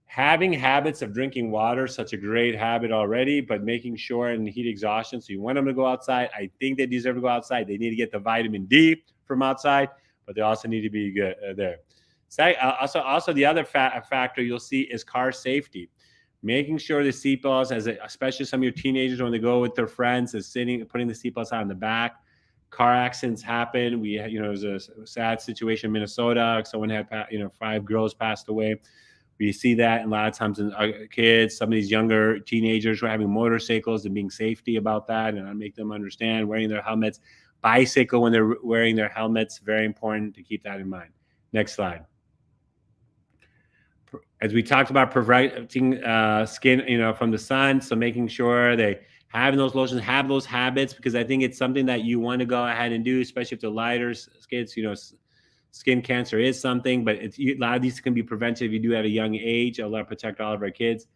Having habits of drinking water, such a great habit already, but making sure in heat exhaustion. So you want them to go outside. I think they deserve to go outside. They need to get the vitamin D from outside, but they also need to be good there. So also the other factor you'll see is car safety. Making sure the seatbelts, especially some of your teenagers when they go with their friends, is putting the seatbelts on in the back. Car accidents happen. It was a sad situation in Minnesota. Someone had 5 girls passed away. We see that a lot of times in kids. Some of these younger teenagers were having motorcycles and being safety about that, and I make them understand wearing their helmets. Bicycle when they're wearing their helmets, very important to keep that in mind. Next slide. As we talked about preventing skin, from the sun, so making sure they having those lotions, have those habits, because I think it's something that you want to go ahead and do, especially if they're lighter skins. Skin cancer is something, but a lot of these can be prevented if you do at a young age. I'll protect all of our kids.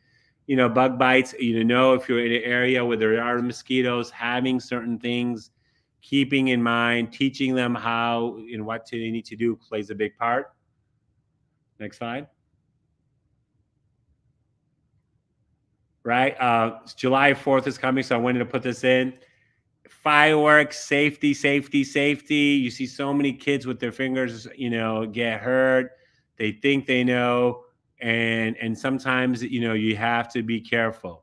Bug bites. If you're in an area where there are mosquitoes, having certain things, keeping in mind, teaching them how and what they need to do plays a big part. Next slide. Right. July 4th is coming, so I wanted to put this in. Fireworks, safety. You see so many kids with their fingers, get hurt. They think they know. And sometimes, you have to be careful.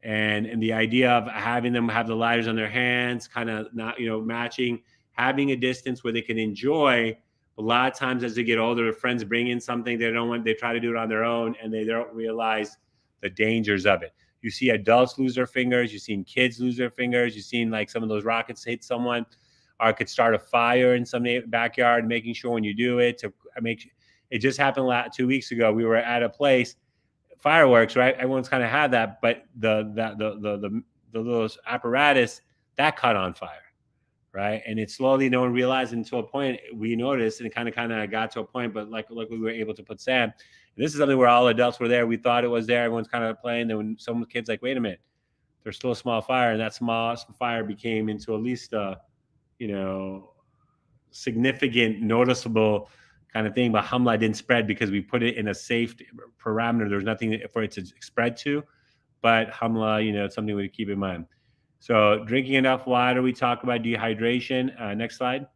And the idea of having them have the lighters on their hands, kind of not, matching, having a distance where they can enjoy. A lot of times as they get older, their friends bring in something they try to do it on their own, and they don't realize the dangers of it. You see adults lose their fingers. You've seen kids lose their fingers. You've seen like some of those rockets hit someone, or it could start a fire in some backyard. Making sure when you do it it just happened 2 weeks ago. We were at a place, fireworks, right? Everyone's kind of had that, but the little apparatus that caught on fire, right? And it slowly, no one realized until a point we noticed, and it kind of got to a point. But like we were able to put Sam. This is something where all adults were there. We thought it was there. Everyone's kind of playing. Then when some kids like, wait a minute, there's still a small fire, and that small fire became into at least significant, noticeable kind of thing. But alhamdulillah, didn't spread because we put it in a safe parameter. There's nothing for it to spread to. But alhamdulillah, it's something we keep in mind. So drinking enough water. We talk about dehydration. Next slide.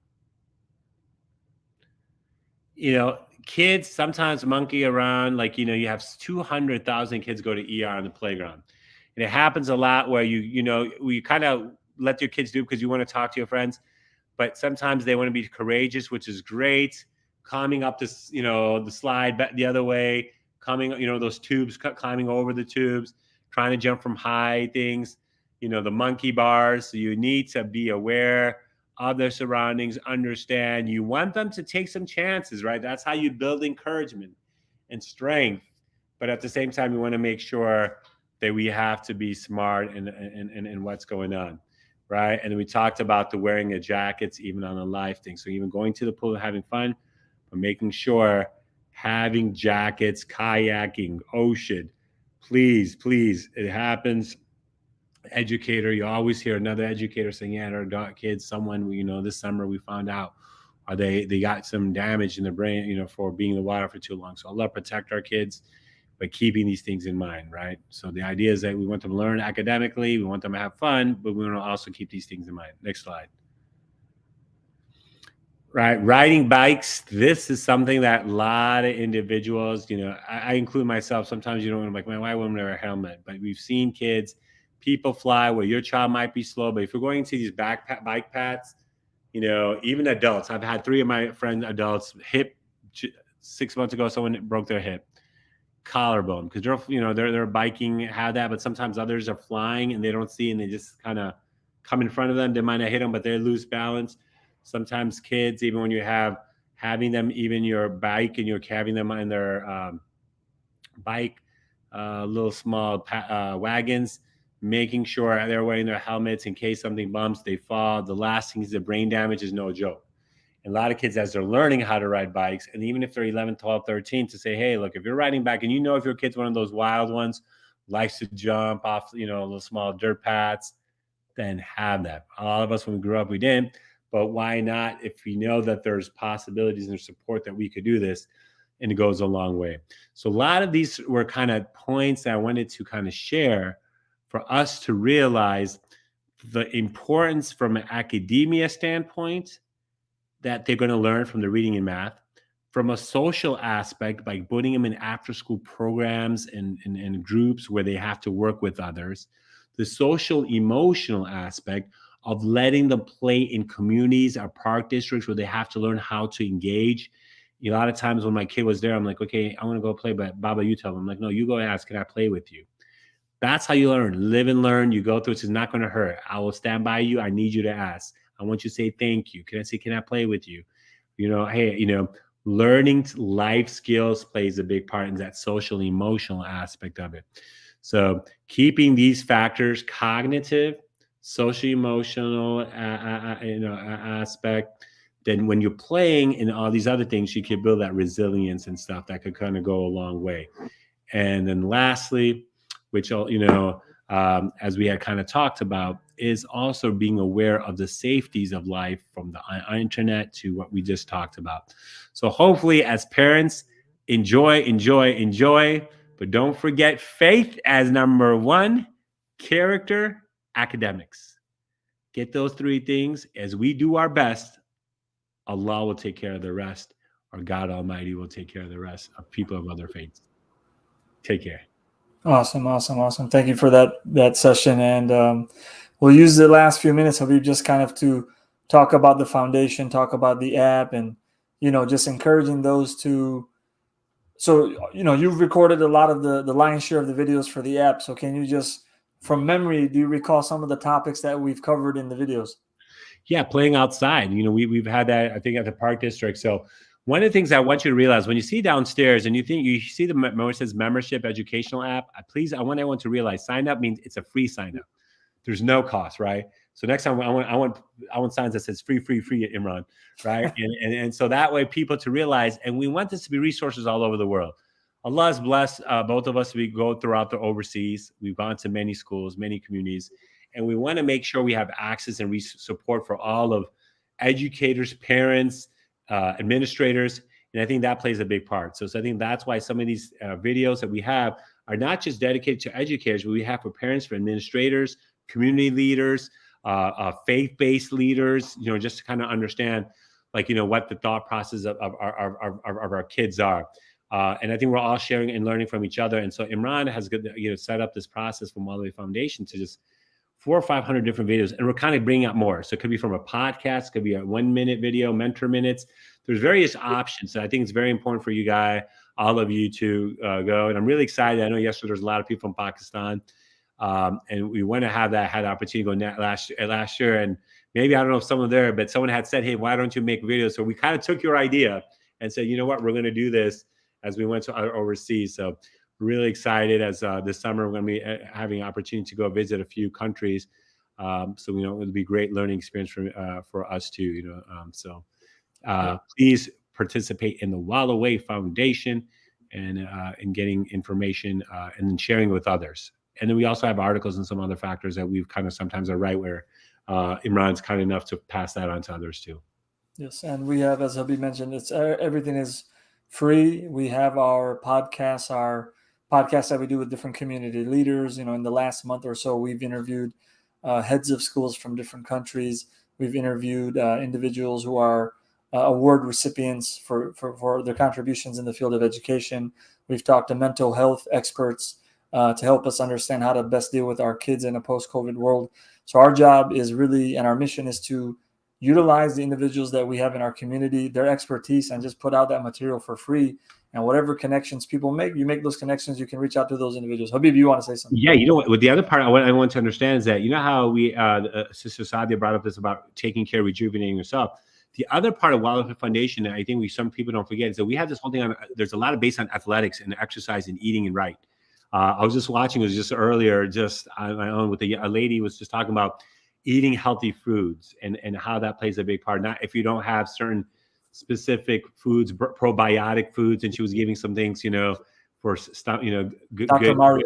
Kids sometimes monkey around, you have 200,000 kids go to ER on the playground. And it happens a lot where we kind of let your kids do because you want to talk to your friends, but sometimes they want to be courageous, which is great. Climbing up this, the slide back the other way, those tubes, climbing over the tubes, trying to jump from high things, the monkey bars. So you need to be aware of their surroundings, understand. You want them to take some chances, right? That's how you build encouragement and strength. But at the same time, you want to make sure that we have to be smart in what's going on, right? And we talked about the wearing of jackets, even on a live thing. So even going to the pool and having fun, but making sure having jackets, kayaking, ocean, please, it happens. Educator, you always hear another educator saying, yeah, our kids, someone this summer we found out they got some damage in the brain, for being in the water for too long. So Allah protect our kids by keeping these things in mind, right? So the idea is that we want them to learn academically, we want them to have fun, but we want to also keep these things in mind. Next slide. Right, riding bikes. This is something that a lot of individuals, I include myself. Sometimes I'm like, man, why wouldn't I wear a helmet? But we've seen kids. People fly where your child might be slow, but if you're going to these bike paths, even adults. I've had 3 of my friends, adults, hip 6 months ago, someone broke their hip, collarbone, because they're biking, have that, but sometimes others are flying and they don't see, and they just kind of come in front of them. They might not hit them, but they lose balance. Sometimes kids, even when you having them, even your bike, and you're having them in their bike, little small wagons, making sure they're wearing their helmets in case something bumps, they fall. The last thing is the brain damage is no joke. And a lot of kids, as they're learning how to ride bikes, and even if they're 11, 12, 13, to say, hey, look, if you're riding bike and if your kid's one of those wild ones, likes to jump off, little small dirt paths, then have that. All of us, when we grew up, we didn't. But why not if we know that there's possibilities and there's support that we could do this, and it goes a long way. So a lot of these were kind of points that I wanted to kind of share for us to realize the importance from an academia standpoint that they're going to learn from the reading and math, from a social aspect by putting them in after-school programs and groups where they have to work with others, the social emotional aspect of letting them play in communities or park districts where they have to learn how to engage. A lot of times when my kid was there, I'm like, okay, I want to go play, but Baba, you tell them. I'm like, no, you go ask, can I play with you? That's how you learn. Live and learn. You go through it. It's not going to hurt. I will stand by you. I need you to ask. I want you to say thank you. Can I play with you? Hey, learning life skills plays a big part in that social emotional aspect of it. So keeping these factors, cognitive, social emotional, aspect, then when you're playing and all these other things, you can build that resilience and stuff that could kind of go a long way. And then lastly, which, as we had kind of talked about, is also being aware of the safeties of life, from the internet to what we just talked about. So hopefully as parents, enjoy, but don't forget faith as number one, character, academics. Get those three things. As we do our best, Allah will take care of the rest, or God Almighty will take care of the rest of people of other faiths. Take care. Awesome. Thank you for that session. And we'll use the last few minutes of you just kind of to talk about the foundation, talk about the app, and, just encouraging those to. So, you've recorded a lot of the lion's share of the videos for the app. So can you just, from memory, do you recall some of the topics that we've covered in the videos? Yeah, playing outside. we've had that, I think, at the park district. So one of the things I want you to realize when you see downstairs and you see where it says membership educational app, I want everyone to realize sign up means it's a free sign up. There's no cost, right? So next time I want signs that says free Imran, right? and so that way people to realize, and we want this to be resources all over the world. Allah has blessed both of us. We go throughout the overseas. We've gone to many schools, many communities, and we want to make sure we have access and support for all of educators, parents, administrators, and I think that plays a big part. So I think that's why some of these videos that we have are not just dedicated to educators, but we have for parents, for administrators, community leaders, faith-based leaders, just to kind of understand, what the thought process of our kids are. And I think we're all sharing and learning from each other. And so Imran has set up this process from Wallaway Foundation to just 400 or 500 different videos, and we're kind of bringing out more. So it could be from a podcast, it could be a 1-minute video, mentor minutes. There's various options. So I think it's very important for you guys, all of you, to go. And I'm really excited. I know yesterday there was a lot of people from Pakistan, and we want to had the opportunity to go last year. And maybe, I don't know if someone there, but someone had said, hey, why don't you make videos? So we kind of took your idea and said, you know what, we're going to do this as we went to overseas. So really excited as this summer we're going to be having an opportunity to go visit a few countries. So it'll be a great learning experience for us too. Please participate in the Wallaway Foundation and in getting information and then sharing with others. And then we also have articles and some other factors that we've kind of sometimes are right where Imran's kind enough to pass that on to others too. Yes, and we have, as Habib mentioned, everything is free. We have our podcasts that we do with different community leaders. In the last month or so, we've interviewed heads of schools from different countries. We've interviewed individuals who are award recipients for their contributions in the field of education. We've talked to mental health experts to help us understand how to best deal with our kids in a post-COVID world. So our job is really, and our mission is to utilize the individuals that we have in our community, their expertise, and just put out that material for free. And whatever connections people make, you make those connections, you can reach out to those individuals. Habib, you want to say something? Yeah, with the other part, I want to understand is that, how we, Sister Sadia brought up this about taking care, rejuvenating yourself. The other part of Wallaway Foundation, and I think some people don't forget, is that we have this whole thing on, there's a lot of based on athletics and exercise and eating and right. I was just watching, it was just earlier, just on my own with a lady was just talking about, eating healthy foods and how that plays a big part. Not if you don't have certain specific foods, probiotic foods, and she was giving some things, for good. Dr. Maria.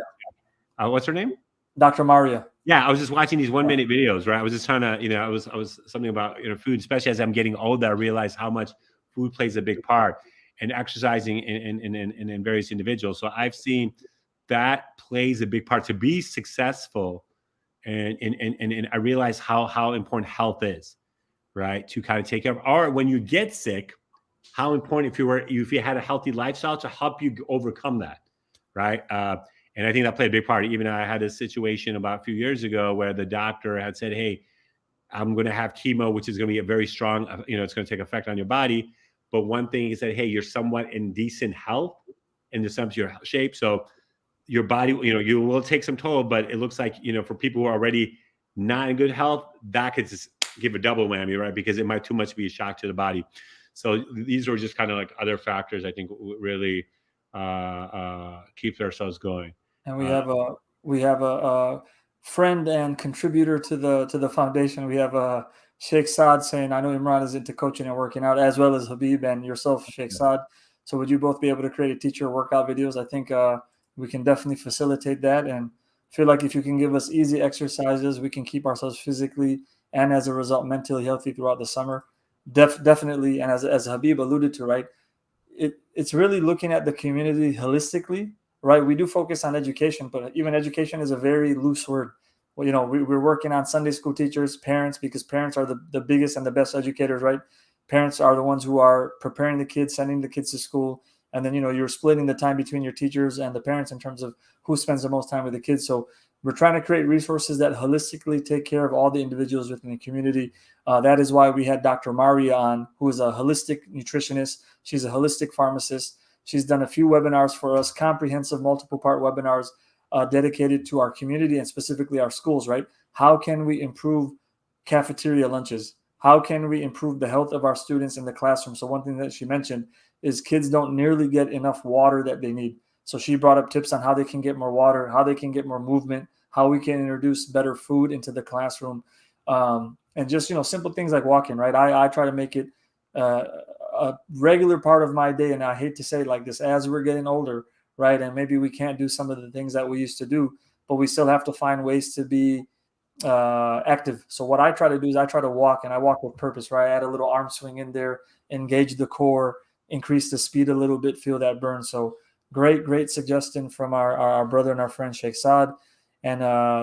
What's her name? Dr. Maria. Yeah, I was just watching these 1 minute videos, right? I was just trying to, I was something about food, especially as I'm getting older. I realized how much food plays a big part, and exercising in various individuals. So I've seen that plays a big part to be successful, and I realize how important health is, right? To kind of take care of, or when you get sick, how important if you had a healthy lifestyle to help you overcome that, right? And I think that played a big part. Even I had a situation about a few years ago where the doctor had said, "Hey, I'm going to have chemo, which is going to be a very strong, it's going to take effect on your body. But one thing he said, hey, you're somewhat in decent health in the sense of your shape. So your body, you will take some toll, but it looks like, for people who are already not in good health, that could just give a double whammy, right? Because it might too much be a shock to the body. So these are just kind of like other factors I think really keeps ourselves going. And we have a friend and contributor to the foundation. We have Sheikh Saad saying, I know Imran is into coaching and working out, as well as Habib and yourself, Sheikh Saad. So would you both be able to create a teacher workout videos? I think we can definitely facilitate that, and feel like if you can give us easy exercises, we can keep ourselves physically and as a result mentally healthy throughout the summer. Definitely. And as Habib alluded to, right, it's really looking at the community holistically. Right, we do focus on education, but even education is a very loose word. Well, we're working on Sunday school teachers, parents, because parents are the biggest and the best educators, right? Parents are the ones who are preparing the kids, sending the kids to school, and then you're splitting the time between your teachers and the parents in terms of who spends the most time with the kids. So we're trying to create resources that holistically take care of all the individuals within the community. That is why we had Dr. Maria on, who is a holistic nutritionist. She's a holistic pharmacist. She's done a few webinars for us, comprehensive multiple-part webinars dedicated to our community and specifically our schools, right? How can we improve cafeteria lunches? How can we improve the health of our students in the classroom? So one thing that she mentioned is kids don't nearly get enough water that they need. So she brought up tips on how they can get more water, how they can get more movement, how we can introduce better food into the classroom, and just, simple things like walking, right? I try to make it a regular part of my day. And I hate to say it like this, as we're getting older, right? And maybe we can't do some of the things that we used to do, but we still have to find ways to be active. So what I try to do is I try to walk, and I walk with purpose, right? I add a little arm swing in there, engage the core, increase the speed a little bit, feel that burn. So great suggestion from our brother and our friend Sheikh Saad. And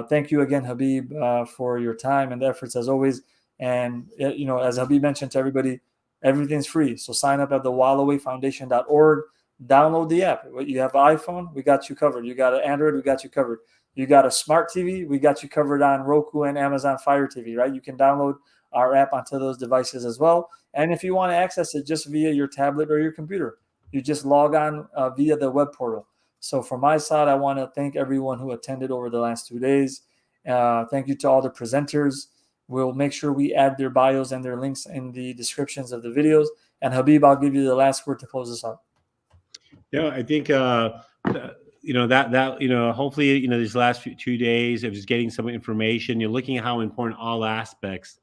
thank you again, Habib, for your time and the efforts as always. And, as Habib mentioned to everybody, everything's free. So sign up at the wallawayfoundation.org. Download the app. You have an iPhone, we got you covered. You got an Android, we got you covered. You got a smart TV, we got you covered on Roku and Amazon Fire TV, right? You can download our app onto those devices as well. And if you want to access it just via your tablet or your computer, you just log on via the web portal. So from my side, I want to thank everyone who attended over the last 2 days. Thank you to all the presenters. We'll make sure we add their bios and their links in the descriptions of the videos. And Habib, I'll give you the last word to close this out. Yeah, I think hopefully these last 2 days of just getting some information, you're looking at how important all aspects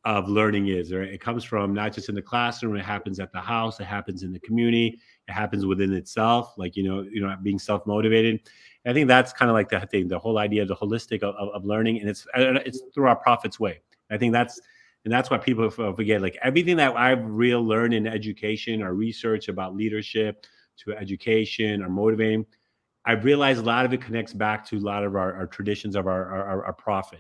of learning is. Right? It comes from not just in the classroom, it happens at the house, it happens in the community, it happens within itself, like being self-motivated. I think that's kind of like the thing, the whole idea of the holistic of learning, and it's through our Prophet's way. I think that's why people forget, like everything that I've really learned in education or research about leadership to education or motivating, I've realized a lot of it connects back to a lot of our traditions of our Prophet,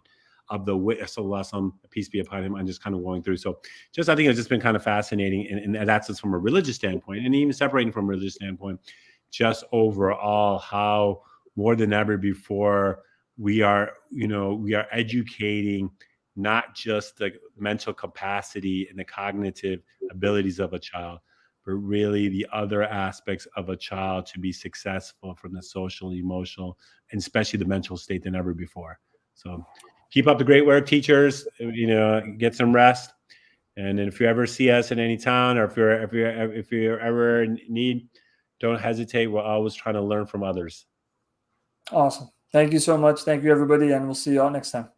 of the way, Sallallahu, peace be upon him. I'm just kind of going through. So I think it's just been kind of fascinating. And that's just from a religious standpoint, and even separating from a religious standpoint, just overall how more than ever before we are educating not just the mental capacity and the cognitive abilities of a child, but really the other aspects of a child to be successful from the social, emotional, and especially the mental state than ever before. So keep up the great work, teachers. Get some rest. And if you ever see us in any town, or if you're ever in need, don't hesitate. We're always trying to learn from others. Awesome. Thank you so much. Thank you, everybody. And we'll see you all next time.